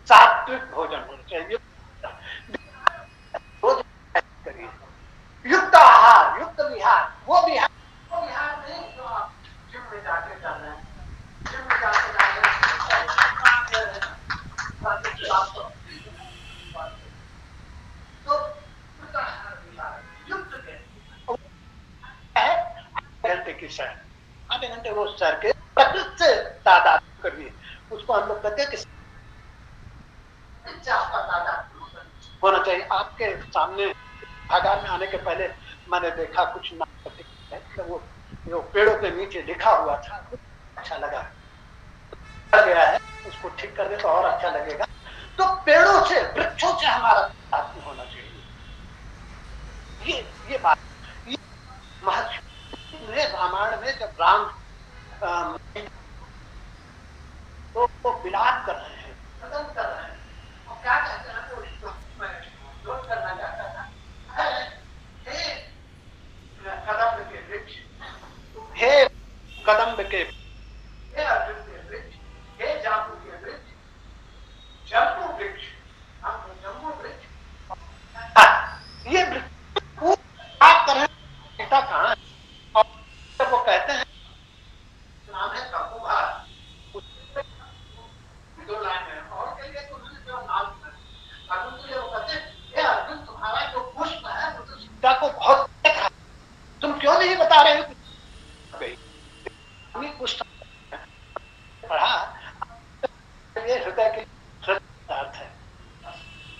सात्विक भोजन होना चाहिए। भोजन करिए युक्त आहार, युक्त विहार, वो विहार नहीं जो आप जिम में जाके कर रहे हैं, जिम में जाके कर रहे हैं। घंटे की सैर, आधे घंटे रोज सैर के प्रकृति से तादाद करिए, उसको हम लोग कहते हैं कि होना चाहिए। आपके सामने भागार में आने के पहले मैंने देखा कुछ वो पेड़ों के नीचे लिखा हुआ था, अच्छा लगा, गया है, उसको ठीक कर दे तो और अच्छा लगेगा। तो पेड़ों से, वृक्षों से हमारा तादात्म्य होना चाहिए। ये बात महर्षि रामायण में जब राम तो वो विलाप कर रहे हैं, कदम कर रहे हैं, और क्या कहते हैं वो विरोध करना चाहता था, हे कदम्ब के वृक्ष, हे कदम्ब के, हे अर्जुन के वृक्ष, हे जांबू के वृक्ष, जम्बू वृक्ष, हम जम्बू वृक्ष, ये वृक्ष आप कर रहे हैं, पिता कहाँ है? और वो कहते हैं नाम है कपूभार, दो लाइन है और कहीं तो जो नाम अर्जुन के लिए वो कहते हैं, ये अर्जुन तुम्हारा जो पुष्प है वो तो सीता को बहुत देखा, तुम क्यों नहीं बता रहे हो? पुष्प पढ़ा, ये हृदय के अर्थ है,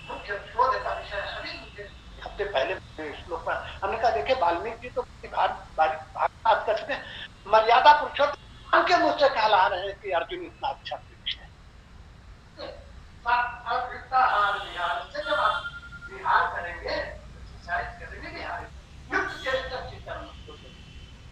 मुख्य शोध का विषय है। अभी मुझे हफ्ते पहले श्लोक पर हमने कहा देखे वाल्मीकि तो बात कर सकते हैं, मर्यादा पुरुषोत्तम के मुझसे कहला रहे हैं कि अर्जुन इतना अच्छा वृक्ष है। से जब आप विहार करेंगे, युक्त चेष्टा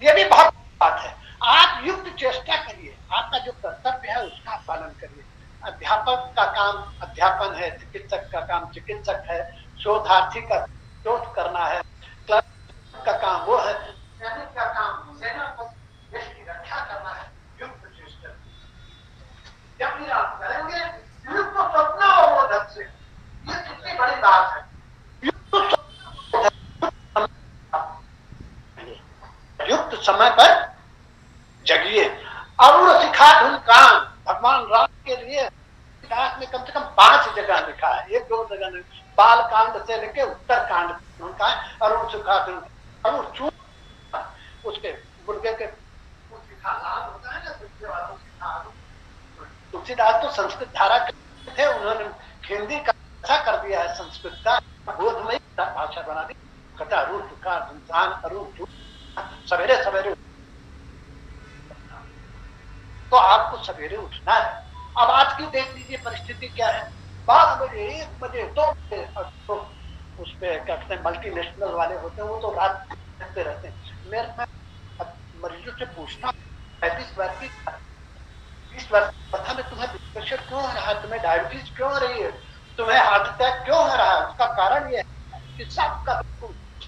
ये भी बहुत बात है। आप युक्त चेष्टा करिए, आपका जो कर्तव्य है उसका पालन करिए। अध्यापक का काम अध्यापन है, चिकित्सक का काम चिकित्सक है, शोधार्थी का शोध करना है, क्लर्क का काम वो है, सैनिक का काम सेना को देश की रक्षा करना है। युक्त चेष्टा जब भी आप करेंगे युक्त स्वप्न और बोधक से, ये कितनी बड़ी बात है। युक्त समय पर जगिए। अरुण शिखा धुन कान, भगवान राम के लिए इतिहास में कम से कम 5 जगह लिखा है, 1-2 जगह नहीं। बाल कांड से लेके उत्तर कांड उनका अरुण शिखा धुन, अरुण चूर उसके मुर्गे के लाभ होता है ना। तुलसीदास तो संस्कृत धारा के थे, उन्होंने हिंदी का अच्छा कर दिया है, संस्कृत का बोधमयी भाषा बना दी। कहता अरुण शिखा धुन अरुण चूर, सवेरे सवेरे तो आपको सवेरे उठना है। अब आज की देख लीजिए परिस्थिति क्या है, 12 बजे 1 बजे 2 बजे, तो उस पे क्या कहते हैं मल्टीनेशनल वाले होते हैं, वो तो रात रहते रहते हैं। मैं मरीजों से पूछता 35 वर्ष की 20 वर्ष पता में तुम्हें प्रेशर क्यों हो रहा है, तुम्हें डायबिटीज क्यों हो रही है, तुम्हें हार्ट अटैक क्यों हो रहा है? उसका कारण ये है कि सबका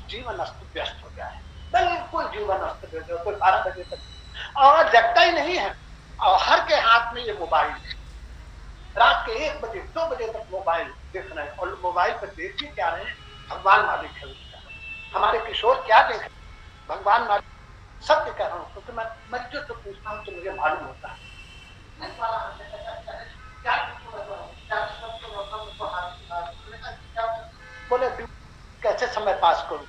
जीवन अस्त व्यस्त हो गया है, बिल्कुल जीवन अस्त व्यस्त। कोई 12 बजे तक और जगता ही नहीं है, और हर के हाथ में ये मोबाइल है, रात के 1 बजे 2 बजे तक मोबाइल देख रहे हैं। और मोबाइल पर देखिए क्या रहे हैं, भगवान मालिक है उसका। हमारे किशोर क्या देख रहे हैं, भगवान मालिक। सत्य कह रहा हूँ क्योंकि मैं मरीजों से पूछता हूँ तो मुझे मालूम होता है। बोले कैसे समय पास करूँ,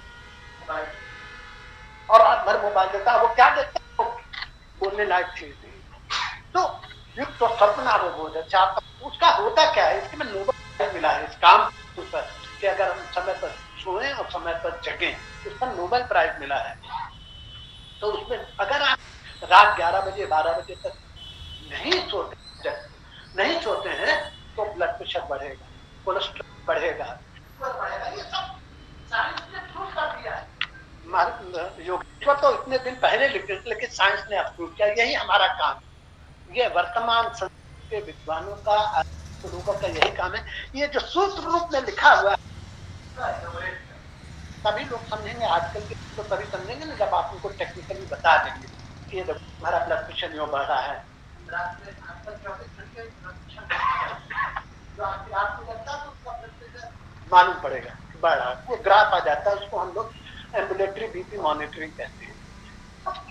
और रात भर मोबाइल देता है, वो क्या देखता है, बोलने लायक चीज नहीं। तो युक्त तो सपना वो बोल है, उसका होता क्या है, इसके में नोबेल प्राइज मिला है इस काम पर कि अगर हम समय पर सोएं और समय पर जगें, उस पर नोबेल प्राइज मिला है। तो उसमें अगर आप रात 11 बजे 12 बजे तक नहीं सोते हैं तो ब्लड प्रेशर बढ़ेगा, कोलेस्ट्रॉल बढ़ेगा, ये सब साइंस ने प्रूव कर दिया है। योगेश्वर तो इतने दिन पहले लिखे, लेकिन साइंस ने अप्रूव किया। यही हमारा काम है। ये वर्तमान संस्कृत के विद्वानों का, लोगों का यही काम है। ये जो सूत्र रूप में लिखा हुआ है तभी लोग समझेंगे। आजकल के तो तभी समझेंगे ना जब आप उनको टेक्निकली बता देंगे कि ये हमारा ब्लड प्रेशर यूं बढ़ रहा है। मालूम पड़ेगा बढ़ रहा है, वो ग्राफ आ जाता है, उसको हम लोग एम्बुलेटरी बीपी मॉनिटरिंग कहते हैं।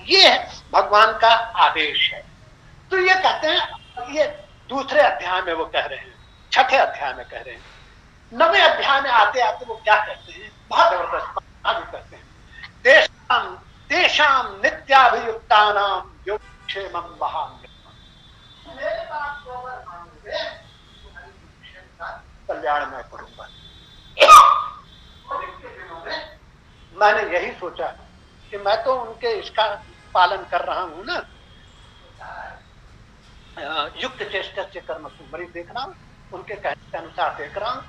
ये भगवान का आदेश है। तो ये कहते हैं, ये दूसरे अध्याय में वो कह रहे हैं, छठे अध्याय में कह रहे हैं। 9वें अध्याय में आते आते वो क्या कहते हैं, बहुत जबरदस्त बात करते हैं। देशाम नित्याभियुक्तानाम योगक्षेमं वहाम्यहम्। मेरे बात को अगर मानोगे तुम्हारी योगक्षेम का कल्याण मैं करूंगा। मैंने यही सोचा कि मैं तो उनके इसका पालन कर रहा हूं ना, युक्त चेष्टा से कर्म सुमरी देख रहा हूं, उनके कहने के अनुसार देख रहा हूं।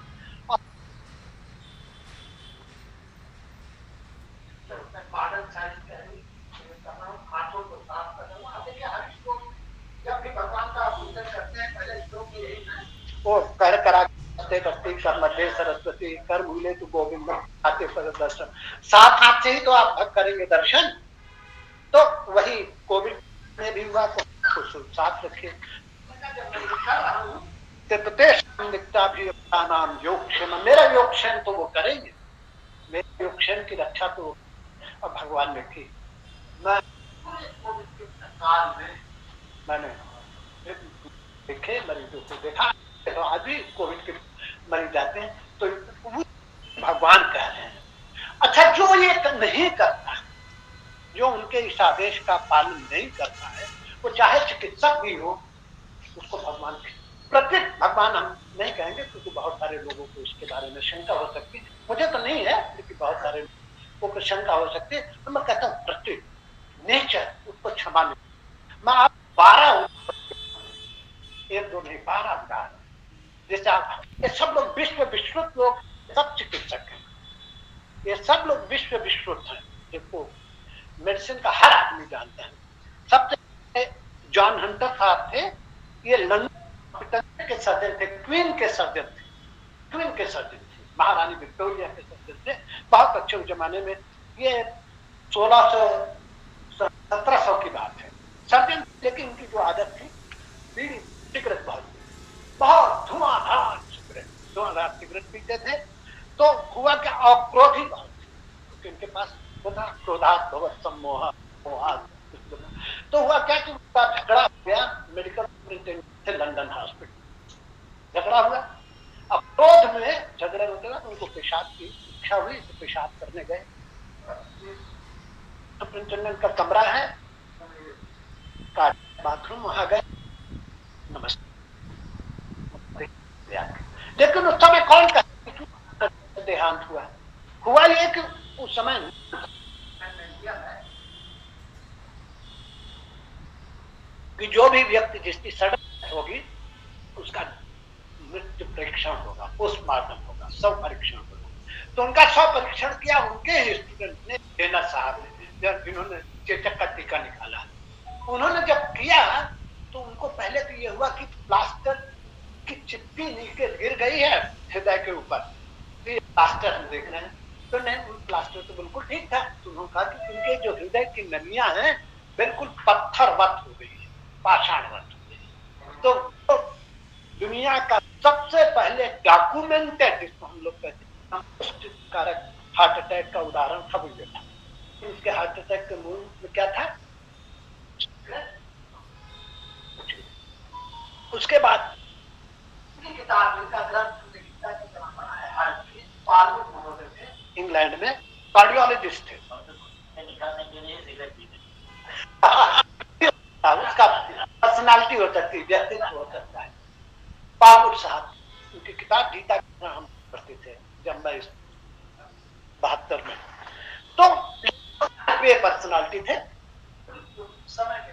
मॉडर्न साइंस हाथों को साफ कर रहा हूं। देखिए हर श्लोक जब भी भगवान का पूजन करते हैं पहले श्लोक में यही है, वो कर करा करते कर मध्य सरस्वती कर भूले तो गोविंद आते पर दर्शन। सात हाथ से ही तो आप भक्त करेंगे दर्शन। तो वही कोविड में भी हुआ तो साथ रखिए। नाम योगक्षेम, मेरा योगक्षेम तो वो करेंगे, मेरे योगक्षेम की रक्षा तो अब भगवान ने की। मैं कोविड के काल में मैंने देखे मरीजों को देखा, तो आज भी कोविड के मरीज जाते हैं तो वो भगवान कह रहे हैं। अच्छा, जो ये नहीं करता, जो उनके इस आदेश का पालन नहीं करता है, वो चाहे चिकित्सक भी हो, उसको भगवान प्रत्येक भगवान हम नहीं कहेंगे, क्योंकि बहुत सारे लोगों को इसके बारे में शंका हो सकती है। मुझे तो नहीं है, लेकिन बहुत सारे लोगों को शंका हो सकती है। तो मैं कहता हूँ प्रत्येक नेचर उसको क्षमा नहीं। मैं आप 12 एक दो नहीं 12 उदाहरण, जैसे आप ये सब लोग विश्रुत लोग सब चिकित्सक हैं, ये सब लोग विश्रुत हैं, जिनको मेडिसिन का हर आदमी जानता है। सबसे जॉन हंटर साहब थे, ये लंदन के सर्जन थे, क्वीन के सर्जन थे, महारानी विक्टोरिया के सर्जन थे, बहुत अच्छे उस जमाने में। ये 1600-1700 की बात है, सर्जन। लेकिन उनकी जो आदत थी, बीड़ी सिगरेट बहुत धुआंधार सिगरेट पीते थे। तो हुआ क्या, और क्रोधी बहुत थे, क्योंकि उनके पास होता क्रोधात भवत् सम्मोह मोहात्। तो हुआ क्या कि उनका झगड़ा हो गया मेडिकल सुपरिटेंडेंट से लंदन हॉस्पिटल, झगड़ा हुआ। अब क्रोध में झगड़े होते हुए उनको पेशाब की इच्छा हुई, तो पेशाब करने गए। सुपरिटेंडेंट का कमरा है, बाथरूम, वहां गए, नमस्ते। लेकिन उस समय कौन कहता देहांत हुआ ये कि उस समय कि जो भी व्यक्ति जिसकी सड़क होगी उसका मृत्यु परीक्षण होगा, पोस्टमार्टम होगा, शव परीक्षण होगा। तो उनका शव परीक्षण किया उनके ही स्टूडेंट ने, डेनर साहब ने, जिन्होंने चेचक का टीका निकाला। उन्होंने जब किया तो उनको पहले तो ये हुआ कि प्लास्टर की चिप्पी नीचे गिर गई है हृदय के ऊपर, तो प्लास्टर हम देख रहे हैं। तो नहीं, प्लास्टर तो बिल्कुल ठीक था। तो उन्होंने कहा कि उनके जो हृदय की नलियां हैं बिल्कुल पत्थरवत हो गई है, पाषाणवत हो गई। तो दुनिया का सबसे पहले डॉक्यूमेंटेड, जिसको हम लोग कहते हैं कारक हार्ट अटैक का उदाहरण था मुझे था। इसके हार्ट अटैक के मूल में क्या था, उसके बाद किताब का ग्रंथ इंग्लैंड में कार्डियोलॉजिस्ट थे, उसका पर्सनालिटी हो सकती है, व्यक्तित्व हो सकता है। पालुर साहब, उनकी किताब गीता हम पढ़ते थे जब मैं 72 में। तो वे पर्सनालिटी थे समय के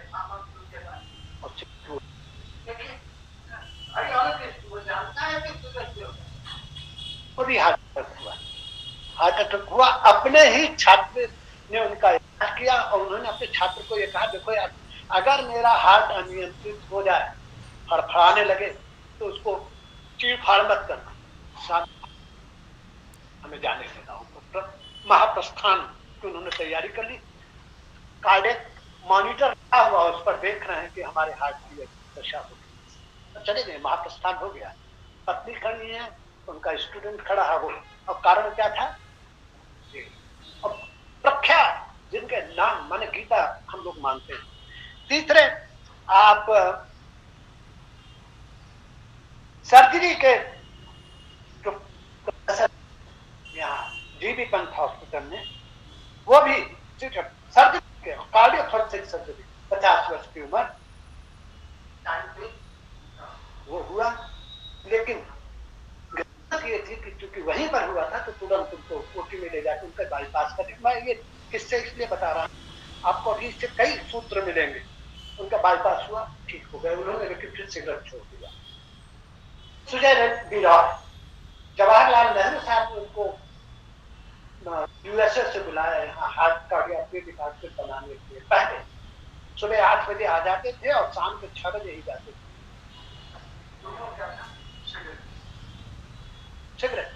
वो जानता वो भी हार्ट अटैक हुआ। हार्ट अटैक हुआ, अपने ही छात्र ने उनका इलाज किया और उन्होंने अपने छात्र को ये कहा, देखो यार, अगर मेरा हार्ट अनियंत्रित हो जाए, फड़फड़ाने लगे, तो उसको चीड़ फाड़ मत करना, हमें जाने देना। महाप्रस्थान की उन्होंने तैयारी कर ली, कार्डियक मॉनिटर रखा हुआ, उस पर देख रहे हैं कि हमारे हार्ट की दशा हो गई, तो चले गए, महाप्रस्थान हो गया। पत्नी खड़ी है, उनका स्टूडेंट खड़ा है, वो अब कारण क्या था, अब प्रख्यात जिनके नाम माने गीता हम लोग मानते हैं। तीसरे, आप सर्जरी के यहाँ जीबी पंत हॉस्पिटल में, वो भी सर्जरी के कार्डियोथोरेसिक सर्जरी, 50 वर्ष की उम्र टाइम पे वो हुआ, लेकिन ये थी कि चूंकि वहीं पर हुआ था तो तुरंत उनको ओटी में ले जाकर उनका बाईपास कर। मैं ये किससे इसलिए बता रहा हूँ, आपको अभी इससे कई सूत्र मिलेंगे। उनका बाईपास हुआ, ठीक हो गए उन्होंने, लेकिन फिर सिगरेट छोड़ दिया। सुजय रेड्डी रॉय, जवाहरलाल नेहरू साहब ने उनको यूएसए से बुलाया यहाँ हार्ट कार्डियोलॉजी डिपार्टमेंट बनाने के लिए। पहले सुबह 8 बजे आ जाते थे और शाम के 6 बजे ही जाते थे। सिगरेट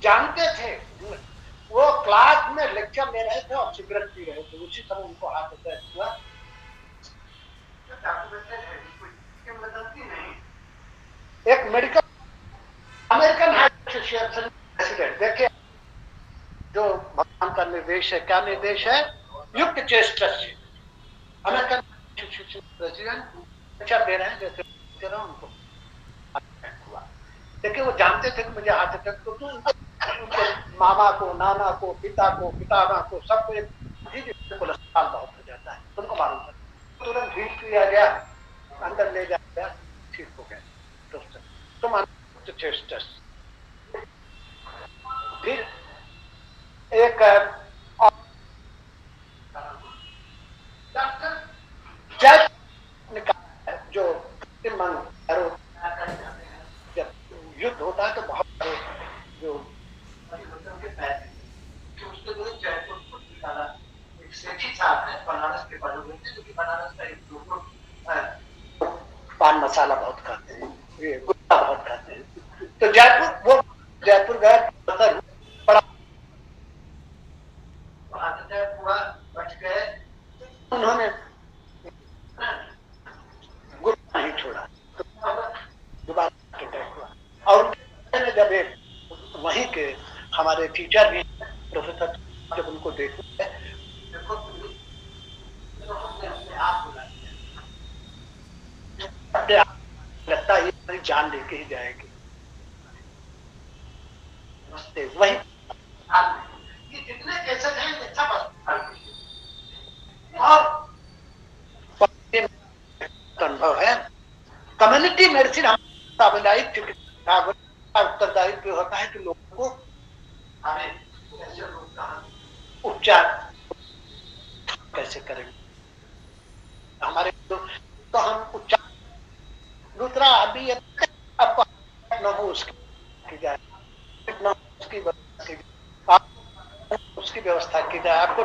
जानते थे, वो क्लास में लेक्चर ले रहे थे और सिगरेट पी रहे थे, उसी समय उनको हार्ट अटैक हुआ। एक medical American heart association president, देखिए जो भगवान का निर्देश है, क्या निर्देश है, युक्त चेष्टा से अमेरिकन एसोसिएशन प्रेसिडेंट लेक्चर दे रहे हैं, जैसे उनको हुआ। देखिए वो जानते थे कि मुझे हार्ट अटैक, तो उनके मामा को, नाना को, पिता को, पितामह को, सबको एक कोलेस्ट्रॉल बहुत हो जाता है, उनको मालूम था, तुरंत हीट किया गया, अंदर ले जाया गया, ठीक हो गया। तो मानो चेस्टस। फिर एक डॉक्टर जज निकाला, जो जब युद्ध होता है तो बहुत सारे जो उसके जो जयपुर को निकाला, एक सेठी साहब है, बनारस के पढ़े हुए थे, जो कि बनारस का एक लोग पान मसाला बहुत खाते हैं, ये गुटखा बहुत खाते हैं, तो जयपुर गए, पड़ा पूरा बच गए, उन्होंने गुटखा नहीं छोड़ा, तो दोबारा अटैक हुआ। और जब एक वहीं के हमारे टीचर भी प्रोफेसर, जब उनको देखो लगता है ये जान लेके ही जाएगी, वही ये जितने कैसे हैं अच्छा और अनुभव है। कम्युनिटी मेडिसिन सामुदायिक चिकित्सा उत्तरदायित्व होता है कि लोगों को हमें उपचार कैसे करेंगे, हमारे तो हम उपचार। दूसरा अभी आपको न हो उसकी जाए, न उसकी व्यवस्था की जाए, आपको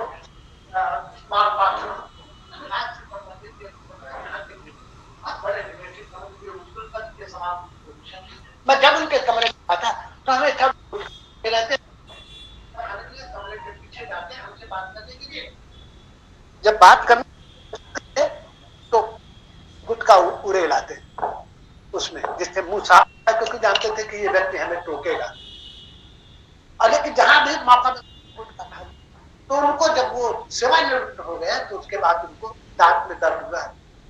मैं जब उनके कमरे में आता तो हमें सब रहते कमरे के पीछे जाते हैं हमसे बात करने के लिए। जब बात करने तो गुटखा उड़े लाते उसमें, जिससे मुंह साफ, क्योंकि जानते थे कि ये व्यक्ति हमें टोकेगा। और लेकिन जहां भी मौका गुटखा खा, तो उनको जब वो सेवानिवृत्त हो गया तो उसके बाद उनको दांत में दर्द हुआ,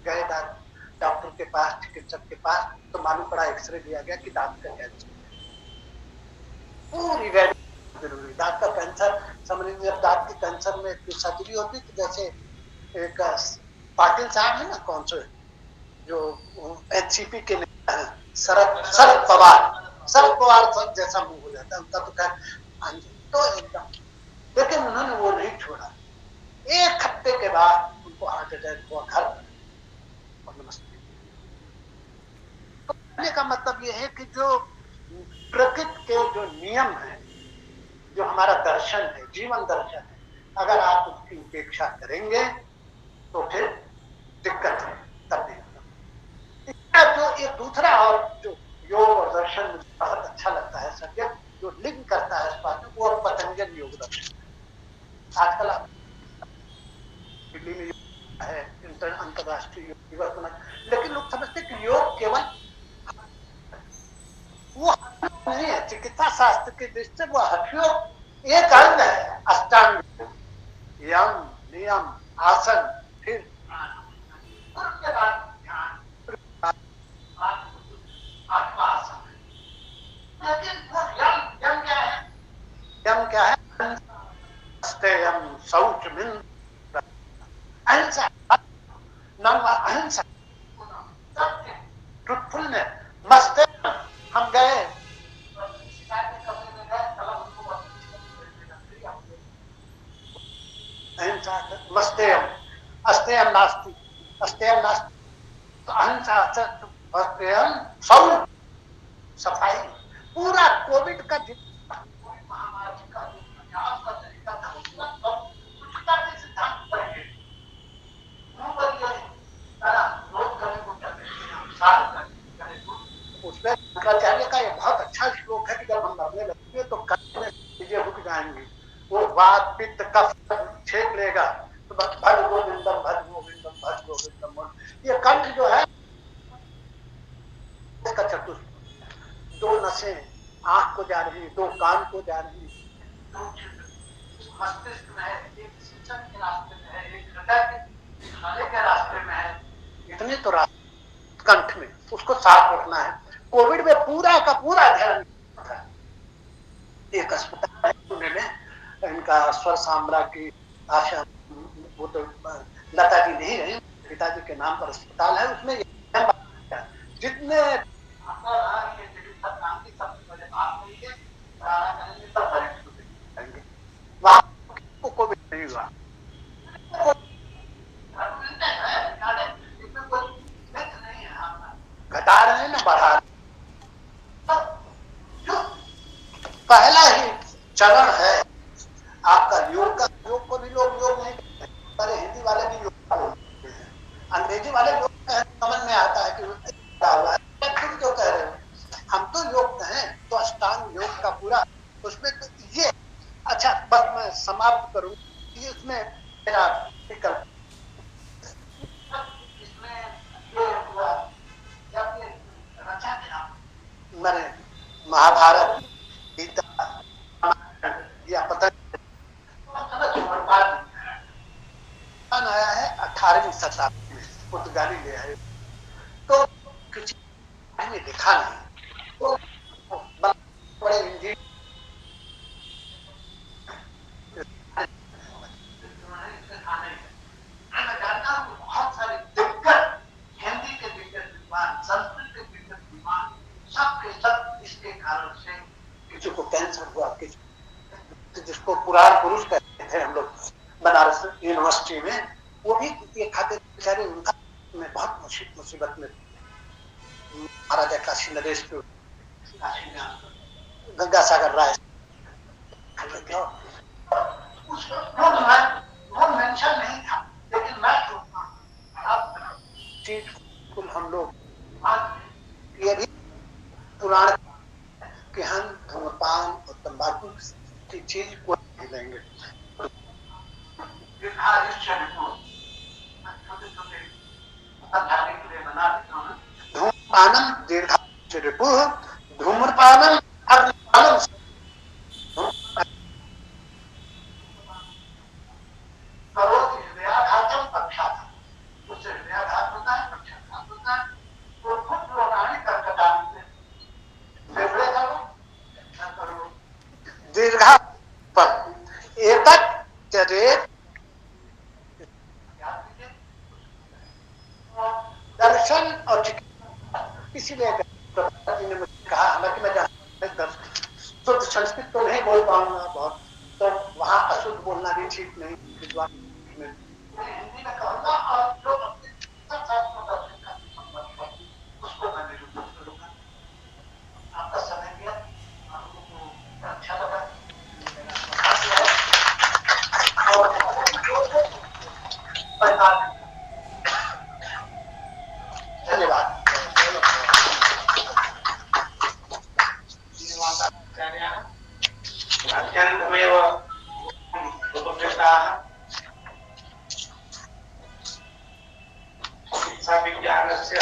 गए दांत डॉक्टर के पास, चिकित्सक के पास, तो मालूम पड़ा, एक्सरे दिया गया कि दांत का कैंसर, पूरी जरूरी दांत का कैंसर। समझ लीजिए जब दांत के कैंसर में सर्जरी होती तो जैसे एक पाटिल साहब है ना, कौन से जो एचसीपी के शरद पवार जैसा मुंह हो जाता है उनका, तो क्या तो एकदम, लेकिन उन्होंने वो नहीं छोड़ा। एक हफ्ते के बाद उनको हार्ट अटैक हुआ घर पर, और नमस्ते। कहने का मतलब ये है कि जो प्रकृति के जो नियम है, जो हमारा दर्शन है, जीवन दर्शन है, अगर आप उसकी उपेक्षा करेंगे तो फिर दिक्कत है। तब जो एक दूसरा और जो योग और दर्शन मुझे बहुत अच्छा लगता है सब्जेक्ट, जो लिंक करता है इस बात में, वो पतंजलि योग दर्शन। आजकल आप दिल्ली में योग है, अंतरराष्ट्रीय योग दिवस मना, लेकिन लोग समझते कि योग केवल वो नहीं है। चिकित्सा शास्त्र के दृष्टि से वो हठयोग एक अंग है। अष्टांग, यम, नियम, आसन, फिर उसके बाद आत्मासन। लेकिन वो यम क्या है? यम क्या है? स्तेयम, शौच, अहिंसा, अहिंसा, सत्य, ट्रुथफुलनेस, मस्ते। हम गए अहिंसा, मस्तेयम, अस्तेयम नास्ति, अस्तेयम नास्ति, तो अहिंसा, सत्य, मस्तेयम, शौच, सफाई। पूरा कोविड का जितना महामारी का प्रयास का तरीका था, उसका स्वच्छता के सिद्धांत पर है। उसमें शंकराचार्य का यह बहुत अच्छा श्लोक है कि जब हम मरने लगेंगे तो कंठ में चीजें रुक जाएंगी, वो वात पित्त कफ छेक लेगा, तो भज गोविंदम, भज गोविंदम, भज गोविंदम। ये कंठ जो है इसका चतुष्ट, दो नसें आंख को जा रही, दो कान को जा रही, दो मस्तिष्क में है, एक सिंचन के रास्ते में है, एक हृदय के खाने के रास्ते में है। इतने तो रास्ते कंठ में, उसको साफ रखना है। कोविड में पूरा का पूरा ध्यान था। एक अस्पताल है पुणे में, इनका स्वर साम्रा की आशा, वो तो लता जी नहीं रही, पिताजी के नाम पर अस्पताल है। उसमें जितने वहां कोविड नहीं हुआ। घटा रहे हैं ना बढ़ा रहे। पहला ही चरण है आपका योग का। योग को भी लोग योग नहीं कहते, हिंदी वाले भी योग बोलते हैं, अंग्रेजी वाले योग समझ में आता है कि क्या हुआ है। तुम क्यों कह रहे हो? हम तो योग कहें तो अष्टांग योग का पूरा उसमें तो ये अच्छा। बस मैं समाप्त करूं, ये इसमें मेरा विकल्प इसमें ये हुआ या फिर रचा गया मैंने महाभारत, गीता या पता आया है 18वीं शताब्दी में, पुर्तगाली ले आए, तो किसी ने लिखा नहीं, तो बड़े इंजीनियर बहुत सारे दिग्गज, हिंदी के दिग्गज विद्वान, संस्कृत के दिग्गज विद्वान, सबके सब इसके कारण से किसी को कैंसर हुआ, किसी जिसको पुराण पुरुष कहते थे हम लोग बनारस यूनिवर्सिटी में, वो भी ये खाते बेचारे, उनका में बहुत मुसीबत में महाराजा काशी नरेश गंगा सागर राय वो मेंशन नहीं था, लेकिन मैं अब चीज कुल हम लोग ये भी पुराण के हम धूम्रपान और तंबाकू की चीज को नहीं लेंगे। धूम्रपानम दीर्घायुष्य रिपुः, धूम्रपानम अग्निपानम। करोति हृदयाघातम पक्षाघातम, उससे हृदयाघात होता है, पक्षाघात होता है। वो खुद रोगाणी कर्कटानी से फेफड़े करो दीर्घा पर एकत चरेत दर्शन और इसीलिए ने मुझे कहा, हालांकि मैं शुद्ध संस्कृत तो नहीं बोल पाऊंगा बहुत, तो वहां अशुद्ध बोलना भी ठीक नहीं, विद्वान में हिंदी में कहूंगा। और जो उसको मैं निरूपित करूंगा। कार्याः अत्यन्तमेव उपकृताः शिक्षाविज्ञानस्य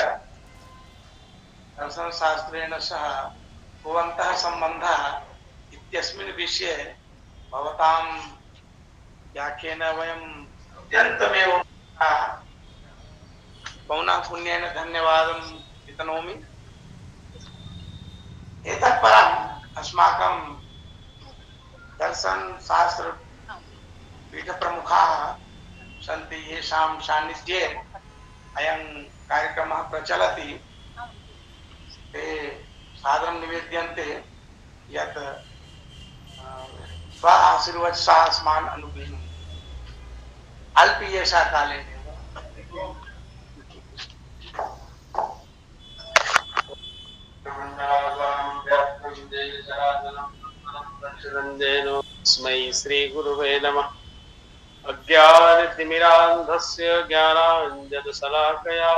दर्शनशास्त्रेण सह भवन्तः सम्बन्धः इत्यस्मिन् विषये भवतां व्याख्येन वयम् अत्यन्तमेव उपकृताः। बहुना पुण्येन धन्यवादं वितनोमि। एतत् परम् अस्माकं दर्शन शास्त्र पीठप्रमुखाः सन्ति, येषां सान्निध्ये अयं कार्यक्रमः प्रचलति। ते सादरं निवेद्यन्ते यत् स्व आशीर्वचसा अस्मान् अनुगृह्णन्तु। अल्पीयेषा कालेन तस्मै श्री गुरुवे नमः। अज्ञानतिमिरान्धस्य ज्ञानाञ्जनशलाकया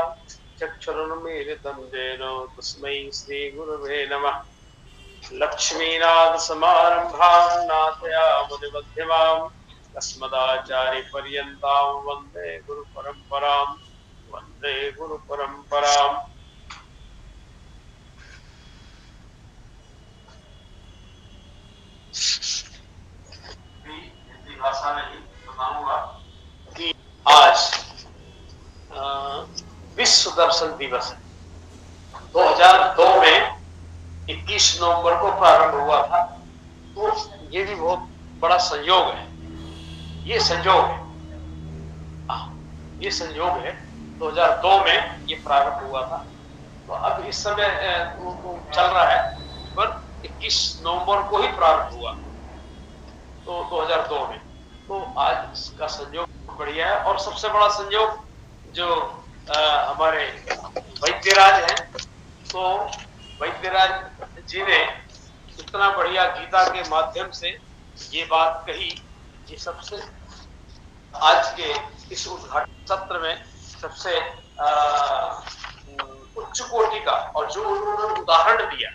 चक्षुरुन्मीलितं येन तस्मै श्री गुरुवे नमः। लक्ष्मीनाथसमारम्भां नाथयामुनिमध्यमाम् अस्मदाचार्यपर्यन्तां वन्दे गुरुपरम्परां वन्दे गुरुपरम्पराम्। हिंदी भाषा में ही बताऊंगा कि आज विश्व दर्शन दिवस है। 2002 में 21 नवंबर को प्रारंभ हुआ था। तो ये भी बहुत बड़ा संयोग है। ये संयोग है 2002 में ये प्रारंभ हुआ था। तो अब इस समय चल रहा है, पर 21 नवंबर को ही प्रारंभ हुआ तो 2002 में। तो आज इसका संयोग बढ़िया है। और सबसे बड़ा संयोग जो हमारे वैद्यराज हैं, तो वैद्यराज जी ने इतना बढ़िया गीता के माध्यम से ये बात कही, ये सबसे आज के इस उद्घाटन सत्र में सबसे उच्च कोटि का, और जो उन्होंने उदाहरण दिया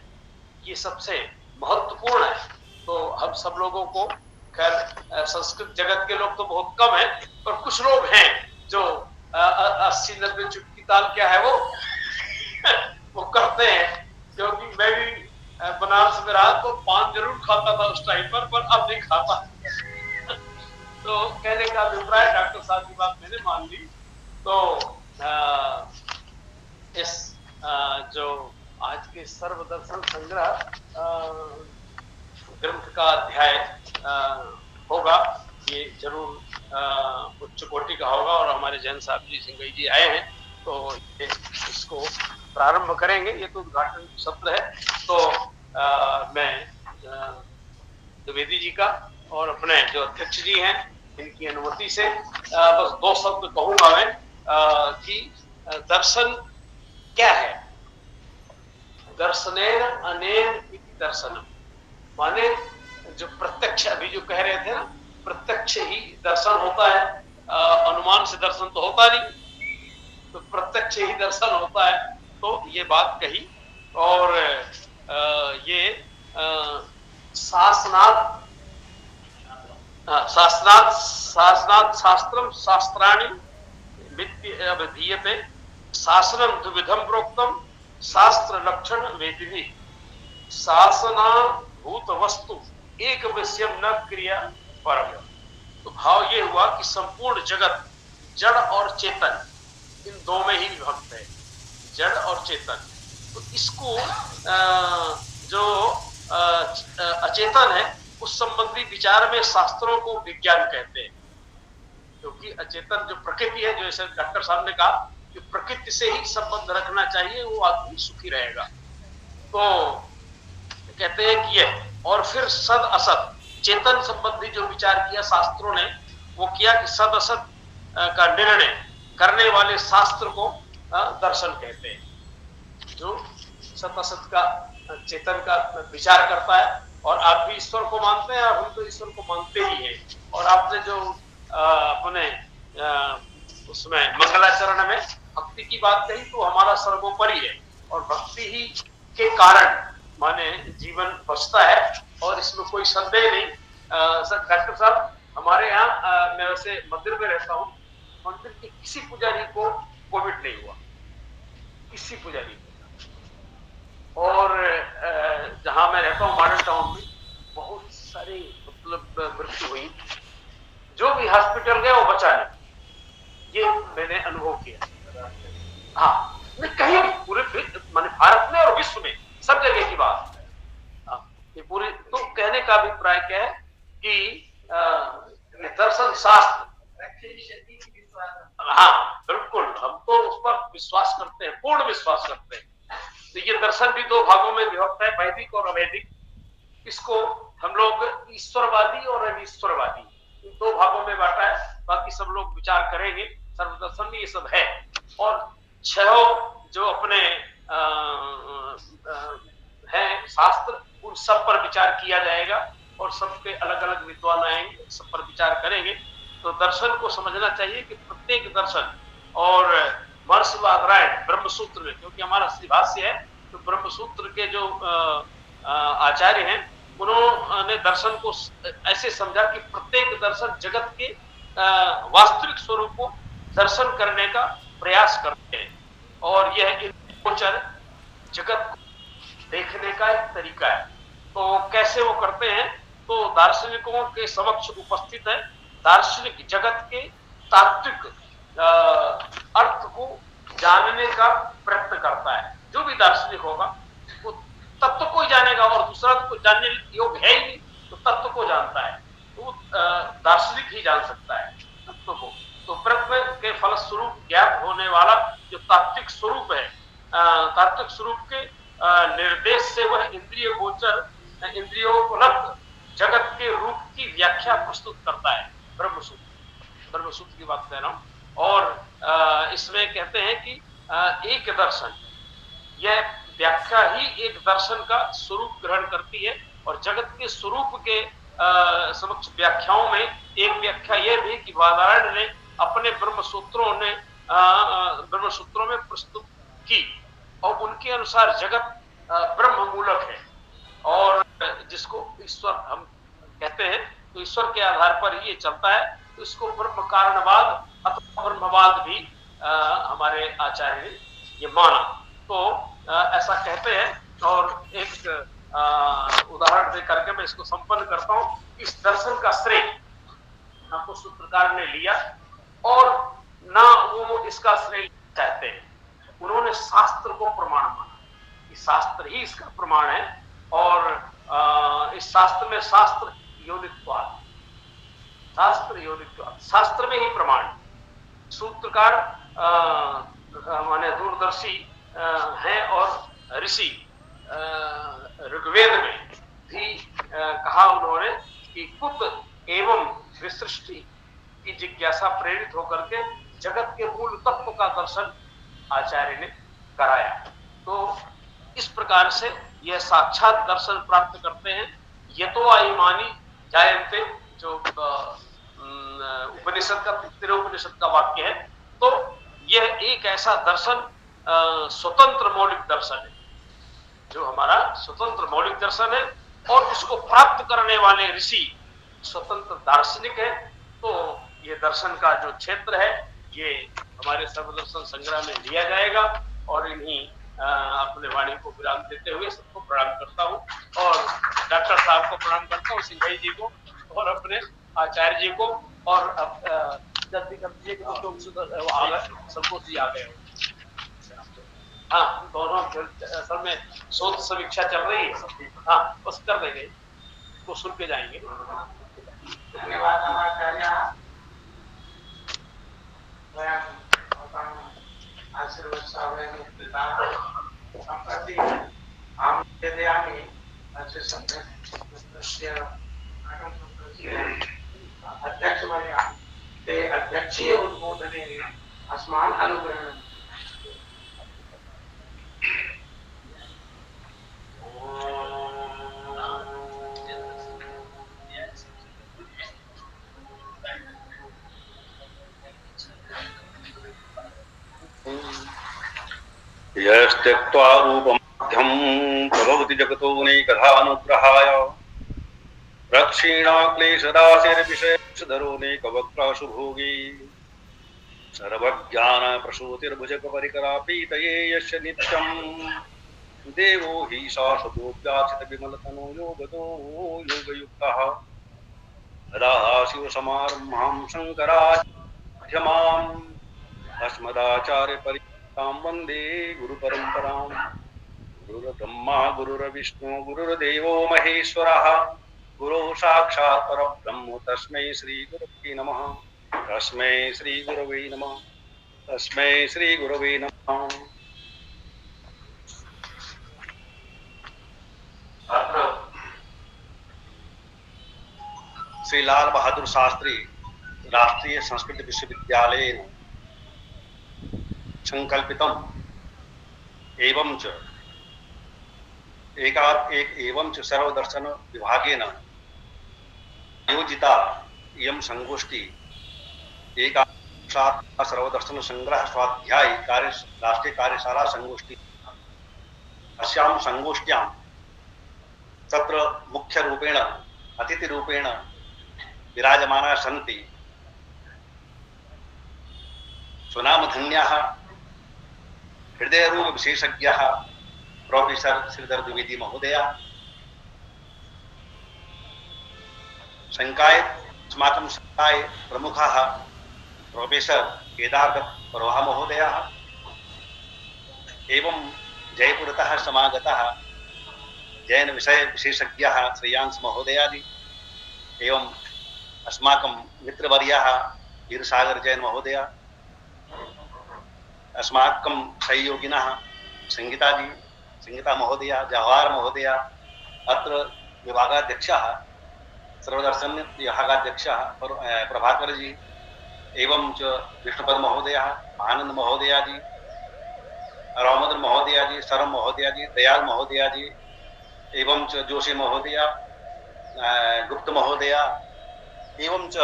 ये सबसे महत्वपूर्ण है। तो हम सब लोगों को, खैर संस्कृत जगत के लोग तो बहुत कम हैं, पर कुछ लोग हैं जो 80-90 चुटकी ताल क्या है वो करते हैं। क्योंकि मैं भी बनारस में रहा तो पान जरूर खाता था उस टाइम पर अब नहीं खाता। तो कहने का अभिप्राय, डॉक्टर साहब की बात मैंने मान ली। तो इस जो आज के सर्वदर्शन संग्रह ग्रंथ का अध्याय होगा, ये जरूर उच्च कोटि का होगा। और हमारे जैन साहब जी सिंघई जी आए हैं, तो इसको प्रारंभ करेंगे। ये तो उद्घाटन सत्र है। तो मैं द्विवेदी जी का और अपने जो अध्यक्ष जी हैं इनकी अनुमति से बस 2 शब्द कहूंगा मैं कि दर्शन क्या है। दर्शनेन अनेन इति दर्शनम, माने जो प्रत्यक्ष, अभी जो कह रहे थे ना, प्रत्यक्ष ही दर्शन होता है, अनुमान से दर्शन तो होता नहीं, तो प्रत्यक्ष ही दर्शन होता है। तो ये बात कही। और ये शास्त्रात् शास्त्रम शास्त्राणि विधीयते शासनम द्विविधम प्रोक्तम शास्त्र लक्षण वेदिनी शासना भूत वस्तु एक विषयम न क्रिया परम। तो भाव ये हुआ कि संपूर्ण जगत जड़ और चेतन इन दो में ही विभक्त है, जड़ और चेतन। तो इसको जो अचेतन है उस संबंधी विचार में शास्त्रों को विज्ञान कहते हैं। क्योंकि अचेतन जो प्रकृति है, जैसे डॉक्टर साहब ने कहा कि प्रकृति से ही संबंध रखना चाहिए, वो आदमी सुखी रहेगा। तो कहते हैं कि ये, और फिर सद असत चेतन संबंधी जो विचार किया शास्त्रों ने, वो किया कि सद असत का निर्णय करने वाले शास्त्र को दर्शन कहते हैं। जो सत असत का चेतन का विचार करता है। और आप भी ईश्वर को मानते हैं, हम तो ईश्वर को मानते ही हैं। और आपने जो अपने उसमें मंगलाचरण में भक्ति की बात कही, तो हमारा सर्वोपरि है। और भक्ति ही के कारण माने जीवन बचता है और इसमें कोई संदेह नहीं। डॉक्टर साहब, हमारे यहाँ मैं वैसे मंदिर में रहता हूँ, मंदिर के किसी पुजारी को कोविड नहीं हुआ, किसी पुजारी को। और जहां मैं रहता हूँ मॉडर्न टाउन में, बहुत सारी मतलब मृत्यु हुई। जो भी हॉस्पिटल गया वो बचा नहीं, ये मैंने अनुभव किया। हाँ, मैं कहीं पूरे माने भारत में और विश्व में सब जगह की बात है। ये पूरे तो कहने का अभिप्राय क्या है कि दर्शन शास्त्र, हाँ बिल्कुल, हम तो उस पर विश्वास करते हैं, पूर्ण विश्वास करते हैं। तो ये दर्शन भी दो भागों में विभक्त है, वैदिक और अवैदिक। इसको हम लोग ईश्वरवादी और अनिश्वरवादी इन दो भागों में बांटा है। बाकी सब लोग विचार करेंगे, सर्वदर्शन में ये सब है। और छह जो अपने हैं शास्त्र, उन सब पर विचार किया जाएगा और सबके अलग अलग विद्वान आएंगे, सब पर विचार करेंगे। तो दर्शन को समझना चाहिए कि प्रत्येक दर्शन, और महर्षि बादरायण ब्रह्मसूत्र में, क्योंकि हमारा भाष्य है, तो ब्रह्मसूत्र के जो आचार्य हैं उन्होंने दर्शन को ऐसे समझा कि प्रत्येक दर्शन जगत के वास्तविक स्वरूप को दर्शन करने का प्रयास करते हैं, और यह गोचर जगत को देखने का एक तरीका है। तो कैसे वो करते हैं, तो दार्शनिकों के समक्ष उपस्थित है। दार्शनिक जगत के तात्विक अर्थ को जानने का प्रयत्न करता है। जो भी दार्शनिक होगा वो तत्व को ही जानेगा, और दूसरा को जानने योग्य है ही नहीं, तो तत्व को जानता है। तो दार्शनिक ही जान सकता है तत्व को। तो प्रज्ञा के फलस्वरूप ज्ञात होने वाला जो तात्विक स्वरूप है, तात्विक स्वरूप के निर्देश से वह इंद्रिय गोचर, इंद्रियोपलब्ध जगत के रूप की व्याख्या प्रस्तुत करता है। ब्रह्मसूत्र की बात कह रहा हूं। और इसमें कहते हैं कि एक दर्शन, यह व्याख्या ही एक दर्शन का स्वरूप ग्रहण करती है। और जगत के स्वरूप के समक्ष व्याख्याओं में एक व्याख्या यह भी कि बादरायण ने अपने ब्रह्मसूत्रों में प्रस्तुत की, और उनके अनुसार जगत ब्रह्म मूलक है, और जिसको ईश्वर हम कहते हैं। तो ईश्वर के आधार पर ही ये चलता है। तो इसको ब्रह्म कारणवाद अथवा ब्रह्मवाद भी हमारे आचार्य ने ये माना। तो ऐसा कहते हैं। और एक उदाहरण दे करके मैं इसको संपन्न करता हूँ। इस दर्शन का श्रेय आपको सूत्रकार ने लिया, और ना वो इसका श्रेय चाहते हैं। उन्होंने शास्त्र को प्रमाण माना, इस शास्त्र ही इसका प्रमाण है। और इस शास्त्र में शास्त्र योनित्वाद, शास्त्र में ही प्रमाण। सूत्रकार माने दूरदर्शी हैं, और ऋषि ऋग्वेद में भी कहा उन्होंने कि कुत एवं विसृष्टि की जिज्ञासा प्रेरित होकर के जगत के मूल तत्व का दर्शन आचार्य ने कराया। तो इस प्रकार से यह साक्षात दर्शन प्राप्त करते हैं। यतो आईमानी जायन्ते, जो उपनिषद का, तिरोपनिषद का वाक्य है। तो यह एक ऐसा दर्शन स्वतंत्र मौलिक दर्शन है, जो हमारा स्वतंत्र मौलिक दर्शन है, और उसको प्राप्त करने वाले ऋषि स्वतंत्र दार्शनिक है। तो ये दर्शन का जो क्षेत्र है, ये हमारे सर्वदर्शन संग्रह में लिया जाएगा। और इन्हीं अपने वाणी को विराम देते हुए सबको प्रणाम करता हूँ, और डॉक्टर साहब को प्रणाम करता हूँ, सिंह भाई जी को, और अपने आचार्य जी को, और जल्दी कर दीजिए कि संतोष जी आ गए। हाँ, दोनों असल में शोध समीक्षा चल रही है। हाँ, बस कर देंगे, वो सुन के जाएंगे। धन्यवाद आचार्य। आशीर्वाद संप्रति हम यदयामि अच्छे अध्यक्ष वर्या ते अध्यक्षीय उद्बोधने अस्मान् अनुग्रहणम्। यस्त्यक्त्वा रूपमध्यं प्रभवति जगतोऽनेकधानुग्रहाय रक्षीणाक्लेशराशिर्विषयधरोऽनेकवक्त्राशुभोगी सर्वज्ञानप्रसूतिर्भुजगपरिकरापीतये यस्य नित्यम् देवो हि शाश्वतोऽप्याचितविमलतनो योगतो योगयुक्तः सदाशिवसमारम्भां शङ्कराचार्यमध्यमाम् अस्मदाचार्यपर्यन्तां वन्दे गुरुपरम्पराम् गुरुर्ब्रह्मा गुरुर्विष्णु गुरुर्देवो महेश्वरः गुरु साक्षात् परब्रह्म तस्मै श्रीगुरवे नमः तस्मै श्रीगुरवे नमः तस्मै श्रीगुरवे नमः। श्री लाल बहादुर शास्त्री राष्ट्रीय संस्कृत विश्वविद्यालय संकल्पितम एवं च एवं च सर्वदर्शन विभागेन योजिता इयं संगोष्ठी सर्वदर्शन संग्रह स्वाध्याय कार्य राष्ट्रीय कार्यशाला संगोष्ठी अस्यां संगोष्ठ्यां तत्र मुख्य रूपेण अतिथि रूपेण विराजमाना सन्ति सुनामधन्याः हृदयरोग विशेषज्ञः प्रोफेसर श्रीधर द्विवेदी महोदय, अस्माकं संकाय प्रमुखः प्रोफेसर केदारदत्त परोहा महोदय एवं जयपुरतः समागतः जैन विषय विशेषज्ञः श्रेयांश महोदयादि एवं अस्माकं मित्रवर्यः वीरसागर जैन महोदय, अस्माकं सहयोगिनः संगीता महोदय, जवाहर महोदय, अत्र विभागाध्यक्षः सर्वदर्शन विभागाध्यक्षः प्रभाकर जी एवं च विष्णुपद महोदय, आनंद महोदय जी, रामोदर महोदय जी, सरम महोदय जी, दयाल महोदय जी एवं च जोशी महोदय, गुप्त महोदय एवं च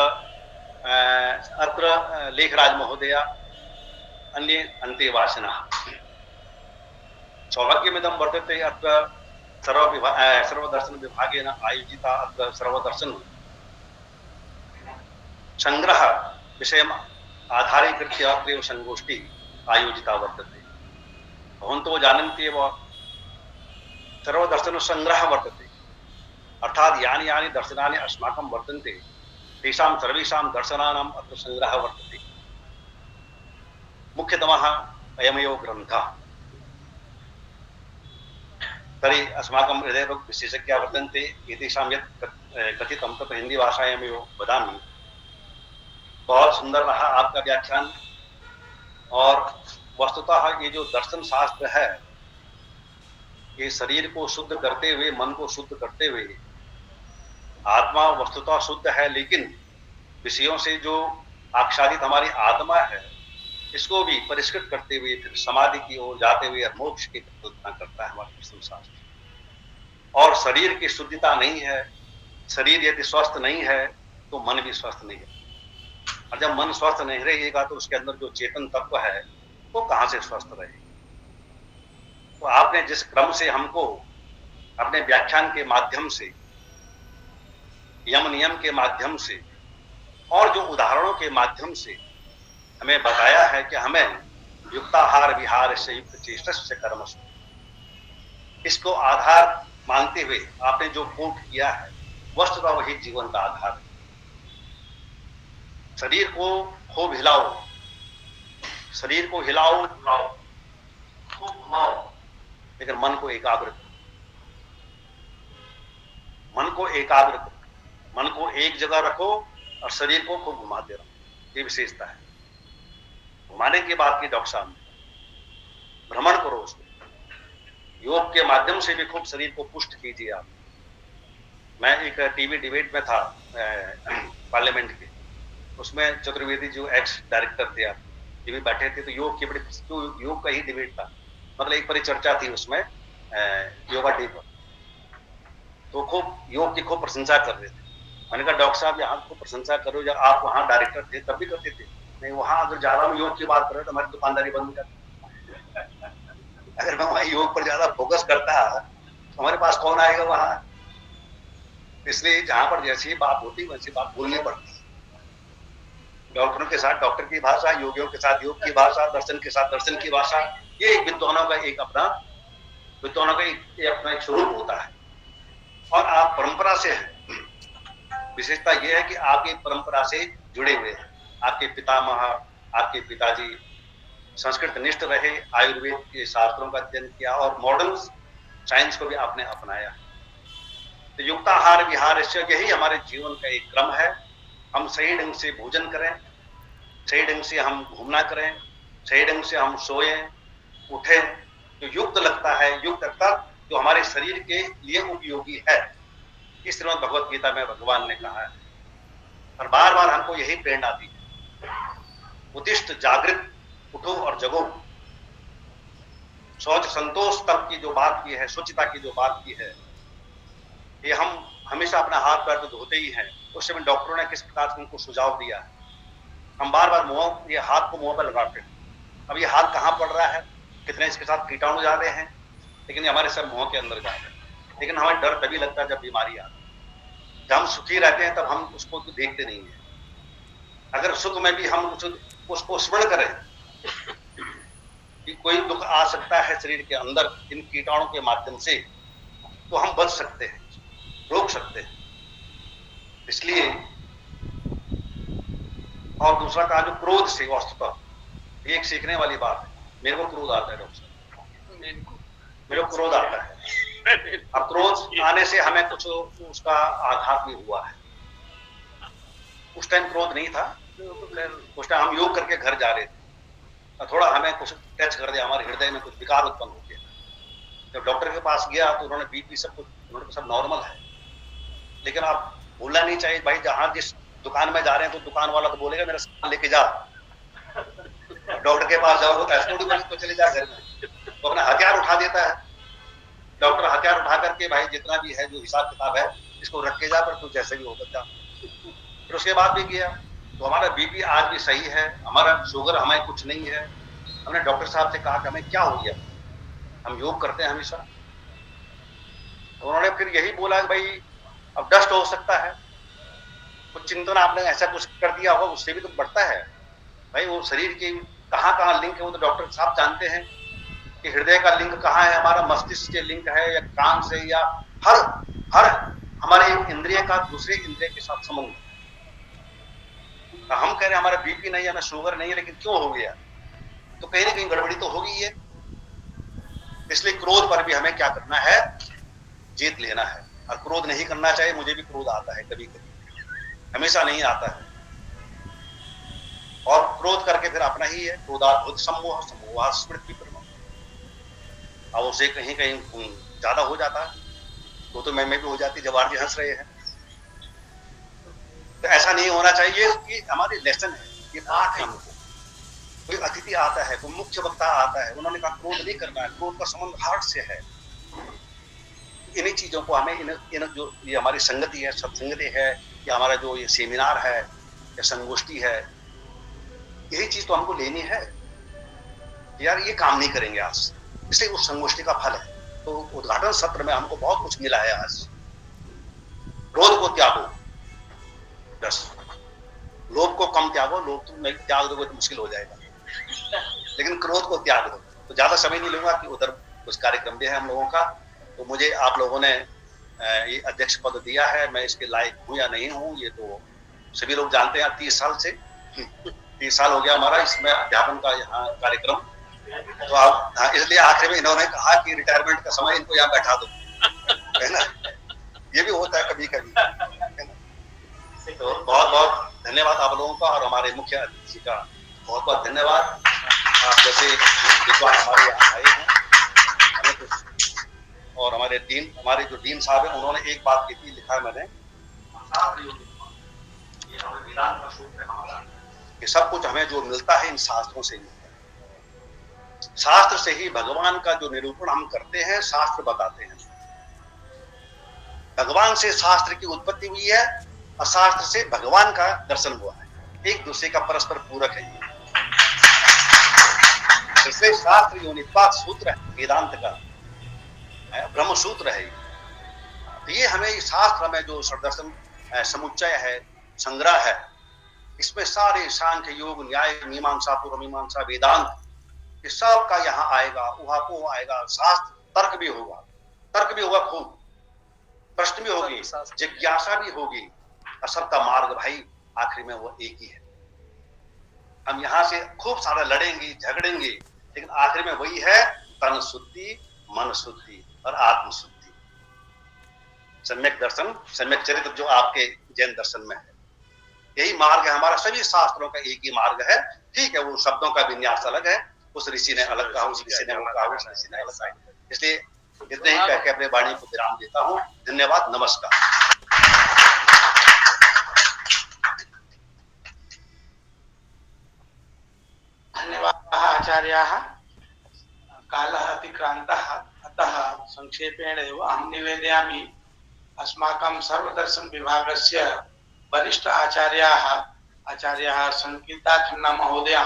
अत्र लेखराज महोदय अन्ये अन्तेवासिनः। सौभाग्यमिदं वर्तते अत्र सर्वदर्शन विभागेन आयोजिता अत्र सर्वदर्शन संग्रह विषयम् आधारीकृत्य अत्रैव संगोष्ठी आयोजिता वर्तते। भवन्तो जानन्ति एव सर्वदर्शन संग्रह वर्तते, अर्थात यानि यानि दर्शनानि अस्माकं वर्तन्ते तेषां सर्वेषां दर्शनानाम् अत्र संग्रहः वर्तते। मुख्यतमः अयमेव ग्रन्थः। तर्हि अस्माकं हृदयरोग विशेषज्ञाः वर्तन्ते, एतेषां यत् कथितं तत् हिंदी भाषायामेव वदामि। बहुत सुंदर रहा आपका व्याख्यान, और वस्तुतः ये जो दर्शन शास्त्र है ये शरीर को शुद्ध करते हुए, मन को शुद्ध करते हुए, आत्मा वस्तुतः शुद्ध है लेकिन विषयों से जो आच्छादित हमारी आत्मा है इसको भी परिष्कृत करते हुए फिर समाधि की ओर जाते हुए मोक्ष की कल्पना करता है हमारा दर्शन शास्त्र। और शरीर की शुद्धता नहीं है, शरीर यदि स्वस्थ नहीं है तो मन भी स्वस्थ नहीं है, और जब मन स्वस्थ नहीं रहेगा तो उसके अंदर जो चेतन तत्व है वो कहाँ से स्वस्थ रहेगा। तो आपने जिस क्रम से हमको अपने व्याख्यान के माध्यम से, यम नियम के माध्यम से और जो उदाहरणों के माध्यम से हमें बताया है कि हमें युक्ताहार विहार से युक्त चेष्टस्य कर्मसु, इसको आधार मानते हुए आपने जो कोट किया है वस्तुतः वही जीवन का आधार है। शरीर को खूब हिलाओ, शरीर को हिलाओ खूब घुमाओ, लेकिन मन को एकाग्र करो, मन को एकाग्र करो, मन को एक जगह रखो और शरीर को खूब घुमाते रहो। ये विशेषता है। घुमाने की बात की डॉक्टर साहब ने, भ्रमण करो उसको, योग के माध्यम से भी खूब शरीर को पुष्ट कीजिए आप। मैं एक टीवी डिबेट में था पार्लियामेंट के, उसमें चतुर्वेदी जो एक्स डायरेक्टर थे, आप ये भी बैठे थे, तो योग की बड़ी योग का ही डिबेट था, मतलब एक परिचर्चा थी उसमें योगा डे पर। तो खूब योग की खूब प्रशंसा कर रहे थे। मैंने कहा डॉक्टर साहब यहाँ खूब प्रशंसा करो, जब आप वहाँ डायरेक्टर थे तब भी करते थे। नहीं, वहाँ अगर ज्यादा हम योग की बात करें तो हमारी दुकानदारी बंद हो जाती। अगर मैं वहाँ योग पर ज्यादा फोकस करता हमारे पास कौन आएगा वहां? इसलिए जहां पर जैसी बात होती वैसी बात बोलनी पड़ती है। डॉक्टरों के साथ डॉक्टर की भाषा, योगियों के साथ योग की भाषा, दर्शन के साथ दर्शन की भाषा, ये विद्वानों का एक अपना एक स्वरूप होता है। और आप परंपरा से हैं, विशेषता यह है कि आपकी परंपरा से जुड़े हुए हैं। आपके पितामह, आपके पिताजी संस्कृत निष्ठ रहे, आयुर्वेद के शास्त्रों का अध्ययन किया और मॉडर्न साइंस को भी आपने अपनाया। तो युक्ताहार विहार यही हमारे जीवन का एक क्रम है। हम सही ढंग से भोजन करें, सही ढंग से हम घूमना करें, सही ढंग से हम सोएं, उठें, जो युक्त लगता है, युक्त अर्थात जो हमारे शरीर के लिए उपयोगी है। इस श्रीमद् भगवत गीता में भगवान ने कहा है और बार बार हमको यही प्रेरणा दी है, उत्तिष्ठ जागृत, उठो और जगो। शौच संतोष तक की जो बात की है, स्वच्छता की जो बात की है, ये हम हमेशा अपना हाथ पैर तो धोते ही हैं। उस समय डॉक्टरों ने किस प्रकार से उनको सुझाव दिया है, हम बार बार ये हाथ को मुंह पर लगाते हैं। अब ये हाथ कहाँ पड़ रहा है, कितने इसके साथ कीटाणु जा रहे हैं, लेकिन ये हमारे सब मुंह के अंदर जा रहे हैं। लेकिन हमें डर तभी लगता है जब बीमारी आती है। जब हम सुखी रहते हैं तब हम उसको देखते नहीं है। अगर सुख में भी हम उसको स्मरण करें कि कोई दुख आ सकता है शरीर के अंदर इन कीटाणु के माध्यम से, तो हम बच सकते हैं, रोक सकते हैं। इसलिए और दूसरा कहा जो क्रोध से वस्तुतः एक सीखने वाली बात है। मेरे को क्रोध आता है डॉक्टर साहब, मेरे को क्रोध आता है। अब क्रोध आने से हमें कुछ उसका आघात भी हुआ है। उस टाइम क्रोध नहीं था, उस टाइम हम योग करके घर जा रहे थे, थोड़ा हमें कुछ टच कर दिया, हमारे हृदय में कुछ विकार उत्पन्न हो गया। जब डॉक्टर के पास गया तो उन्होंने बीपी सब कुछ सब नॉर्मल है। लेकिन आप भूलना नहीं चाहिए भाई, जहां जिस दुकान में जा रहे हैं तो दुकान वाला तो बोलेगा मेरा सामान लेके जा। डॉक्टर के पास जाओगे तो ऐसे तो चले जा घर में, तो अपना हथियार उठा देता है डॉक्टर। हथियार उठा करके भाई जितना भी है जो हिसाब किताब है इसको रख के जा, पर तू जैसे भी होकर जा। फिर उसके बाद भी गया तो हमारा बीपी आज भी सही है, हमारा शुगर हमें कुछ नहीं है। हमने डॉक्टर साहब से कहा कि हमें क्या हो गया, हम योग करते हैं हमेशा। तो उन्होंने फिर यही बोला कि भाई अब डस्ट हो सकता है, कुछ चिंतन आपने ऐसा कुछ कर दिया होगा, उससे भी तो बढ़ता है भाई। वो शरीर के कहाँ कहाँ लिंक है वो तो डॉक्टर साहब जानते हैं कि हृदय का लिंक कहाँ है, हमारा मस्तिष्क से लिंक है या कान से, या हर हमारे इंद्रिय का दूसरे इंद्रिय के साथ संबंध। हम कह रहे हैं हमारा बीपी नहीं है, हमें शुगर नहीं है, लेकिन क्यों हो गया, तो कहीं ना कहीं गड़बड़ी तो होगी है। इसलिए क्रोध पर भी हमें क्या करना है, जीत लेना है। और क्रोध नहीं करना चाहिए। मुझे भी क्रोध आता है कभी कभी, हमेशा नहीं आता है। और क्रोध करके फिर अपना ही है, क्रोधाद्भुत सम्मोह सम्मोह स्मृति प्रमाण। अब उसे कहीं कहीं ज्यादा हो जाता है, तो मैं भी हो जाती जब आरजी हंस रहे हैं। तो ऐसा नहीं होना चाहिए। कि हमारी लेसन है, ये पाठ है। हमको कोई अतिथि आता है, कोई मुख्य वक्ता आता है, उन्होंने कहा क्रोध नहीं करना है, क्रोध का संबंध हार्ट से है। इन्हीं चीजों को हमें इन जो ये हमारी संगति है, सत्संगति है, या हमारा जो ये सेमिनार है या संगोष्ठी है, यही चीज तो हमको लेनी है। यार ये काम नहीं करेंगे आज, इसलिए उस संगोष्ठी का फल है। तो उद्घाटन सत्र में हमको बहुत कुछ मिला है आज। क्रोध को त्यागो, बस लोभ को कम त्यागो। लोभ तुम नहीं त्याग दोगे तो मुश्किल हो जाएगा, लेकिन क्रोध को त्याग दो। तो ज्यादा समय नहीं लूंगा कि उधर कुछ कार्यक्रम भी है हम लोगों का। तो मुझे आप लोगों ने ये अध्यक्ष पद दिया है, मैं इसके लायक हूँ या नहीं हूँ ये तो सभी लोग जानते हैं। 30 साल हो गया हमारा इसमें अध्यापन का यहाँ कार्यक्रम। तो आप इसलिए आखिर में इन्होंने कहा कि रिटायरमेंट का समय इनको यहाँ बैठा दो, है ना। ये भी होता है कभी कभी, है ना। तो बहुत बहुत धन्यवाद आप लोगों का, और हमारे मुख्य अतिथि का बहुत बहुत धन्यवाद। आप जैसे विद्वान हमारे यहाँ आए हैं, हमें कुछ, और हमारे जो डीन साहब हैं, उन्होंने एक बात की थी, लिखा है मैंने, कि सब कुछ हमें जो मिलता है इन शास्त्रों से मिलता है। शास्त्र से ही भगवान का जो निरूपण हम करते हैं, शास्त्र बताते हैं। भगवान से शास्त्र की उत्पत्ति हुई है और शास्त्र से भगवान का दर्शन हुआ है। एक दूसरे का परस्पर पूरक है। इसलिए शास्त्र योनित्वात् सूत्र है वेदांत का। ब्रह्मसूत्र है। तो ये हमें शास्त्र में जो दर्शन समुच्चय है, संग्रह है, इसमें सारे सांख्य, योग, न्याय, मीमांसा, पूर्व मीमांसा, वेदांत, ये सब का यहाँ आएगा, उहापोह आएगा। शास्त्र तर्क भी होगा खूब, प्रश्न भी होगी, जिज्ञासा भी होगी, और सबका मार्ग भाई आखिर में वो एक ही है। हम यहाँ से खूब सारा लड़ेंगे, झगड़ेंगे, लेकिन आखिर में वही है, तन शुद्धि, मन शुद्धि और आत्म शुद्धि। सम्यक दर्शन, सम्यक चरित्र जो आपके जैन दर्शन में है, यही मार्ग है हमारा। सभी शास्त्रों का एक ही मार्ग है। ठीक है, वो शब्दों का विन्यास अलग है, उस ऋषि ने अलग कहा, उस ऋषि ने अलग कहा, उस ऋषि ने अलग कहा। इसलिए इतने ही कह के अपने वाणी को विराम देता हूँ। धन्यवाद, नमस्कार। धन्यवाद आचार्याः। कालः अतिक्रान्तः, अतः संक्षेपेण एव अहं निवेदयामि। अस्माकं सर्वदर्शन विभागस्य वरिष्ठ आचार्याः आचार्याः संकीर्ता खन्ना महोदया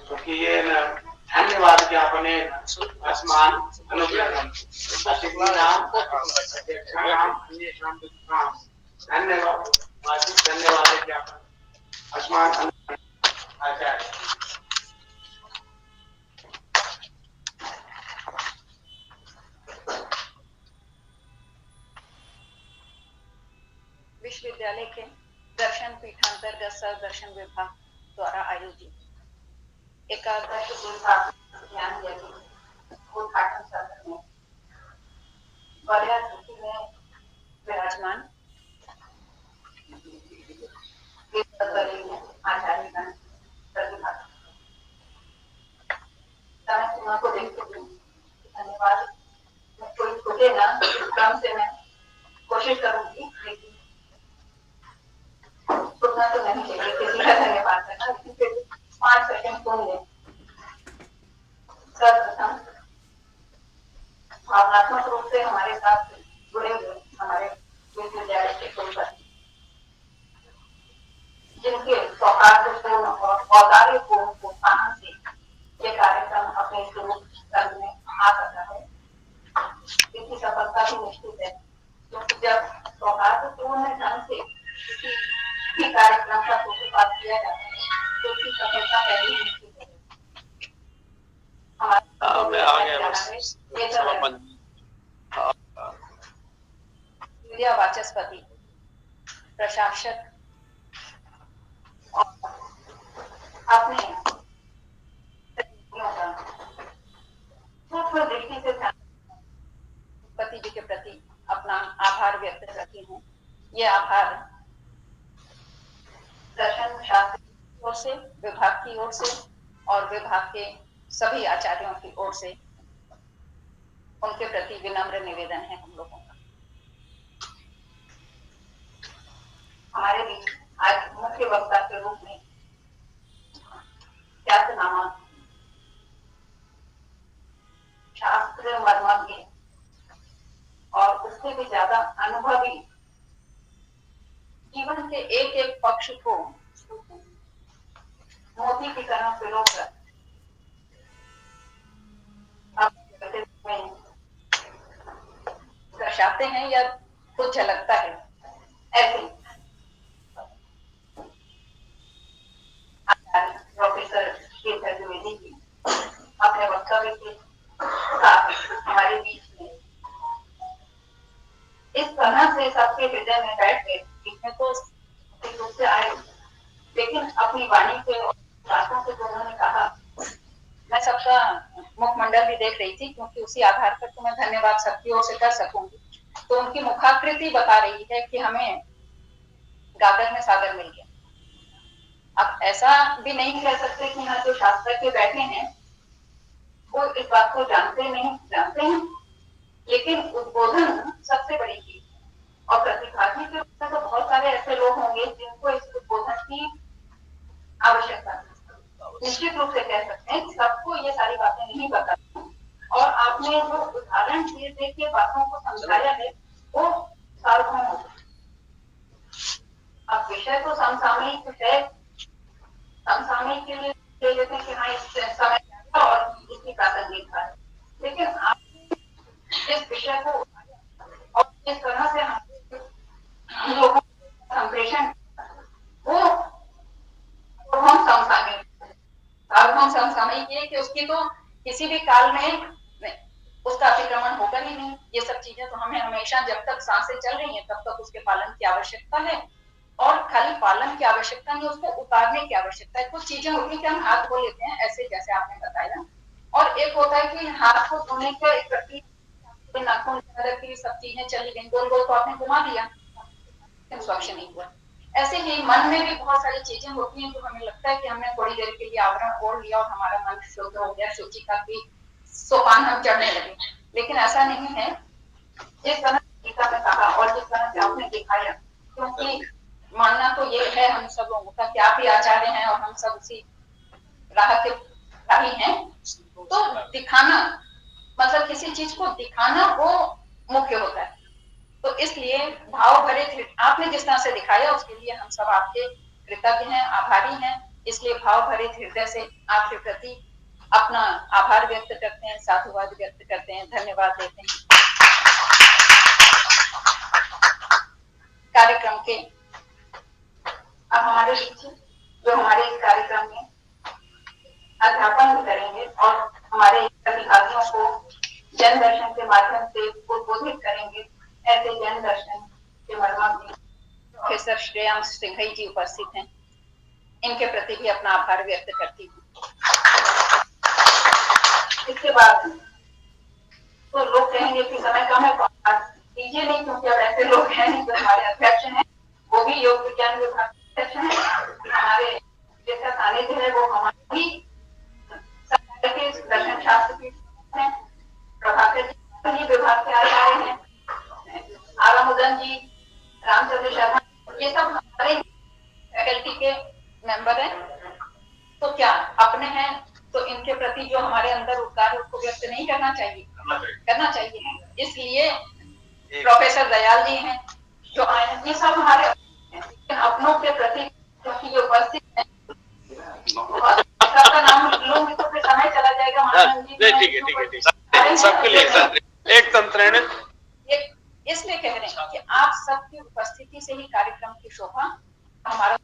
स्वकीयेन धन्यवाद ज्ञापनेन अस्मान् अनुग्रहम् अतिथीनां अध्यक्षाणाम् अन्येषां विद्वां धन्यवाद ज्ञापनम् अस्मान् आचार्य। विश्वविद्यालय के दर्शन पीठांतर्गत सह दर्शन विभाग द्वारा आयोजित एकादश उद्घाटन सत्र में वरीय अतिथि में विराजमान आचार्यगण प्रतिभागी सीमा को देखते हुए धन्यवाद कोई छूटे ना, क्रम से मैं कोशिश करूंगी, लेकिन उतना तो नहीं चाहिए किसी का धन्यवाद करना, लेकिन फिर 5 सेकंड सुन लें। सर्वप्रथम भावनात्मक रूप से हमारे साथ जुड़े हुए हमारे विश्वविद्यालय के कुलपति, जिनके सौहार्दपूर्ण और औदार्यपूर्ण प्रोत्साहन से ये कार्यक्रम अपने स्वरूप रंग में आ सकता है, इसकी सफलता भी निश्चित है। क्योंकि जब सौहार्दपूर्ण ढंग से किसी कार्यक्रम का सूत्रपात किया जाता है तो उसकी सफलता पहले ही निश्चित है। मीडिया वाचस्पति, प्रशासक और अपने सूक्ष्म दृष्टि से पति जी के प्रति अपना आभार व्यक्त करती हूँ। ये आभार दर्शन शास्त्र की ओर से, विभाग की ओर से और विभाग के सभी आचार्यों की ओर से उनके प्रति विनम्र निवेदन है हम लोगों का। हमारे बीच आज मुख्य वक्ता के रूप में ख्यातनामा शास्त्र मर्मज्ञ और उससे भी ज्यादा अनुभवी, जीवन के एक एक पक्ष को मोती की तरह पिरोकर दर्शाते हैं या कुछ झलकता है, ऐसे प्रोफेसर केशव द्विवेदी जी अपने वक्तव्य के साथ हमारे बीच में इस तरह से सबके हृदय में बैठ गए। इसमें तो रूप से आए, लेकिन अपनी वाणी से और बातों से जो उन्होंने कहा, मैं सबका मुखमंडल भी देख रही थी, क्योंकि उसी आधार पर तो मैं धन्यवाद सबकी ओर से कर सकूंगी। तो उनकी मुखाकृति बता रही है कि हमें गागर में सागर मिल गया। अब ऐसा भी नहीं कह सकते कि यहाँ जो शास्त्र के बैठे हैं वो इस बात को जानते हैं, लेकिन उद्बोधन सबसे बड़ी चीज है। और प्रतिभागी के रूप में तो बहुत सारे ऐसे लोग होंगे जिनको इस उद्बोधन की आवश्यकता है। निश्चित रूप से कह सकते हैं कि सबको ये सारी बातें नहीं पता, और आपने जो उदाहरण दे के बातों को समझाया है वो सार्वभौम हो। अब विषय तो समसामयिक है, समसामयिक के लिए ले लेते हैं कि हाँ इस समय और इसकी प्रासंगिकता है, लेकिन इस विषय को और जिस तरह से हम लोगों का संप्रेषण वो हम समसामयिक ये कि उसकी तो किसी भी काल में उसका अतिक्रमण होगा ही नहीं। ये सब चीजें तो हमें हमेशा जब तक सांसें चल रही हैं तब तक उसके पालन की आवश्यकता है, और खाली पालन की आवश्यकता नहीं, उसको उतारने की आवश्यकता है। कुछ चीजें होती है कि हम हाथ धो लेते हैं ऐसे जैसे आपने बताया, और एक होता है कि हाथ को धोने के इकट्ठी नाखून की सब चीजें चली गई, गोल गोल तो आपने घुमा दिया, स्वच्छ नहीं हुआ। ऐसे ही मन में भी बहुत सारी चीजें होती हैं जो हमें लगता है कि हमने थोड़ी देर के लिए आवरण ओढ़ लिया और हमारा मन शुद्ध हो गया, शुचि का भी सोपान हम चढ़ने लगे, लेकिन ऐसा नहीं है। जिस तरह गीता में कहा और जिस तरह से आपने दिखाया, क्योंकि मानना तो ये है हम सब लोगों का कि आप ही आचार्य हैं और हम सब उसी राह के राही हैं, तो दिखाना मतलब किसी चीज को दिखाना वो मुख्य होता है। तो इसलिए भाव भरे आपने जिस तरह से दिखाया उसके लिए हम सब आपके कृतज्ञ हैं, आभारी हैं। इसलिए भाव भरे हृदय से आपके प्रति अपना आभार व्यक्त करते हैं, साधुवाद व्यक्त करते हैं, धन्यवाद देते हैं। कार्यक्रम के अब हमारे शिक्षक जो हमारे इस कार्यक्रम में अध्यापन भी करेंगे और हमारे प्रतिभागियों को जन दर्शन के माध्यम से उद्बोधित करेंगे, ऐसे जन दर्शन के मर्म में प्रोफेसर श्रेयांश सिंघई जी उपस्थित हैं। इनके प्रति भी अपना आभार व्यक्त करती हूँ। इसके बाद तो लोग कहेंगे कि समय कम है, कीजिए नहीं, क्योंकि अब ऐसे लोग हैं जो हमारे अध्यक्ष हैं, वो भी योग विज्ञान विभाग के अध्यक्ष हैं। हमारे जैसा सानिध्य है वो हमारे ही दर्शन शास्त्र के हैं, प्रभाकर जी विभाग के आचार्य हैं, आरामुदन जी, रामचंद्र शर्मा, ये सब हमारे फैकल्टी के मेंबर हैं। तो क्या अपने हैं तो इनके प्रति जो हमारे अंदर उपकार है उसको व्यक्त नहीं करना चाहिए, करना चाहिए। इसलिए प्रोफेसर दयाल जी हैं जो आए, ये सब हमारे अपनों के प्रति क्योंकि ये उपस्थित है, सबका नाम लूंगी तो फिर समय चला जाएगा। ठीक है सबके लिए एक तंत्रण इसलिए कह रहे हैं कि आप सबकी उपस्थिति से ही कार्यक्रम की शोभा हमारा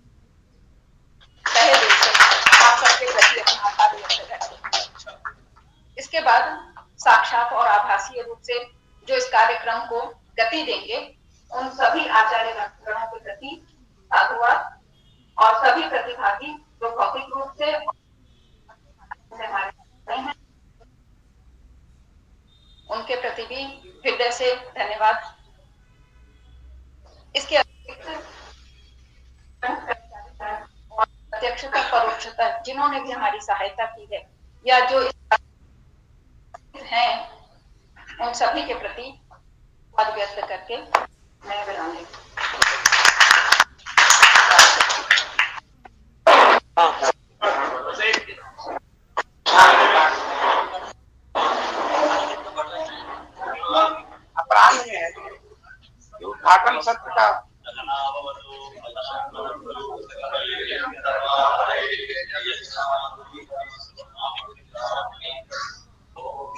तहे दिल से आप सबके प्रति अपना आभार व्यक्त करते हैं। इसके बाद साक्षात और आभासीय रूप से जो इस कार्यक्रम को गति देंगे उन सभी आचार्य गणों के प्रति साधुवाद, और सभी प्रतिभागी जो भौतिक रूप से हमारे हैं उनके प्रति भी हृदय से धन्यवाद। इसके प्रत्यक्षता परोक्षता जिन्होंने भी हमारी सहायता की है या जो हैं उन सभी के प्रति पद व्यक्त करके मैं विराम लेती अपराध में है उद्घाटन सत्र का Oh,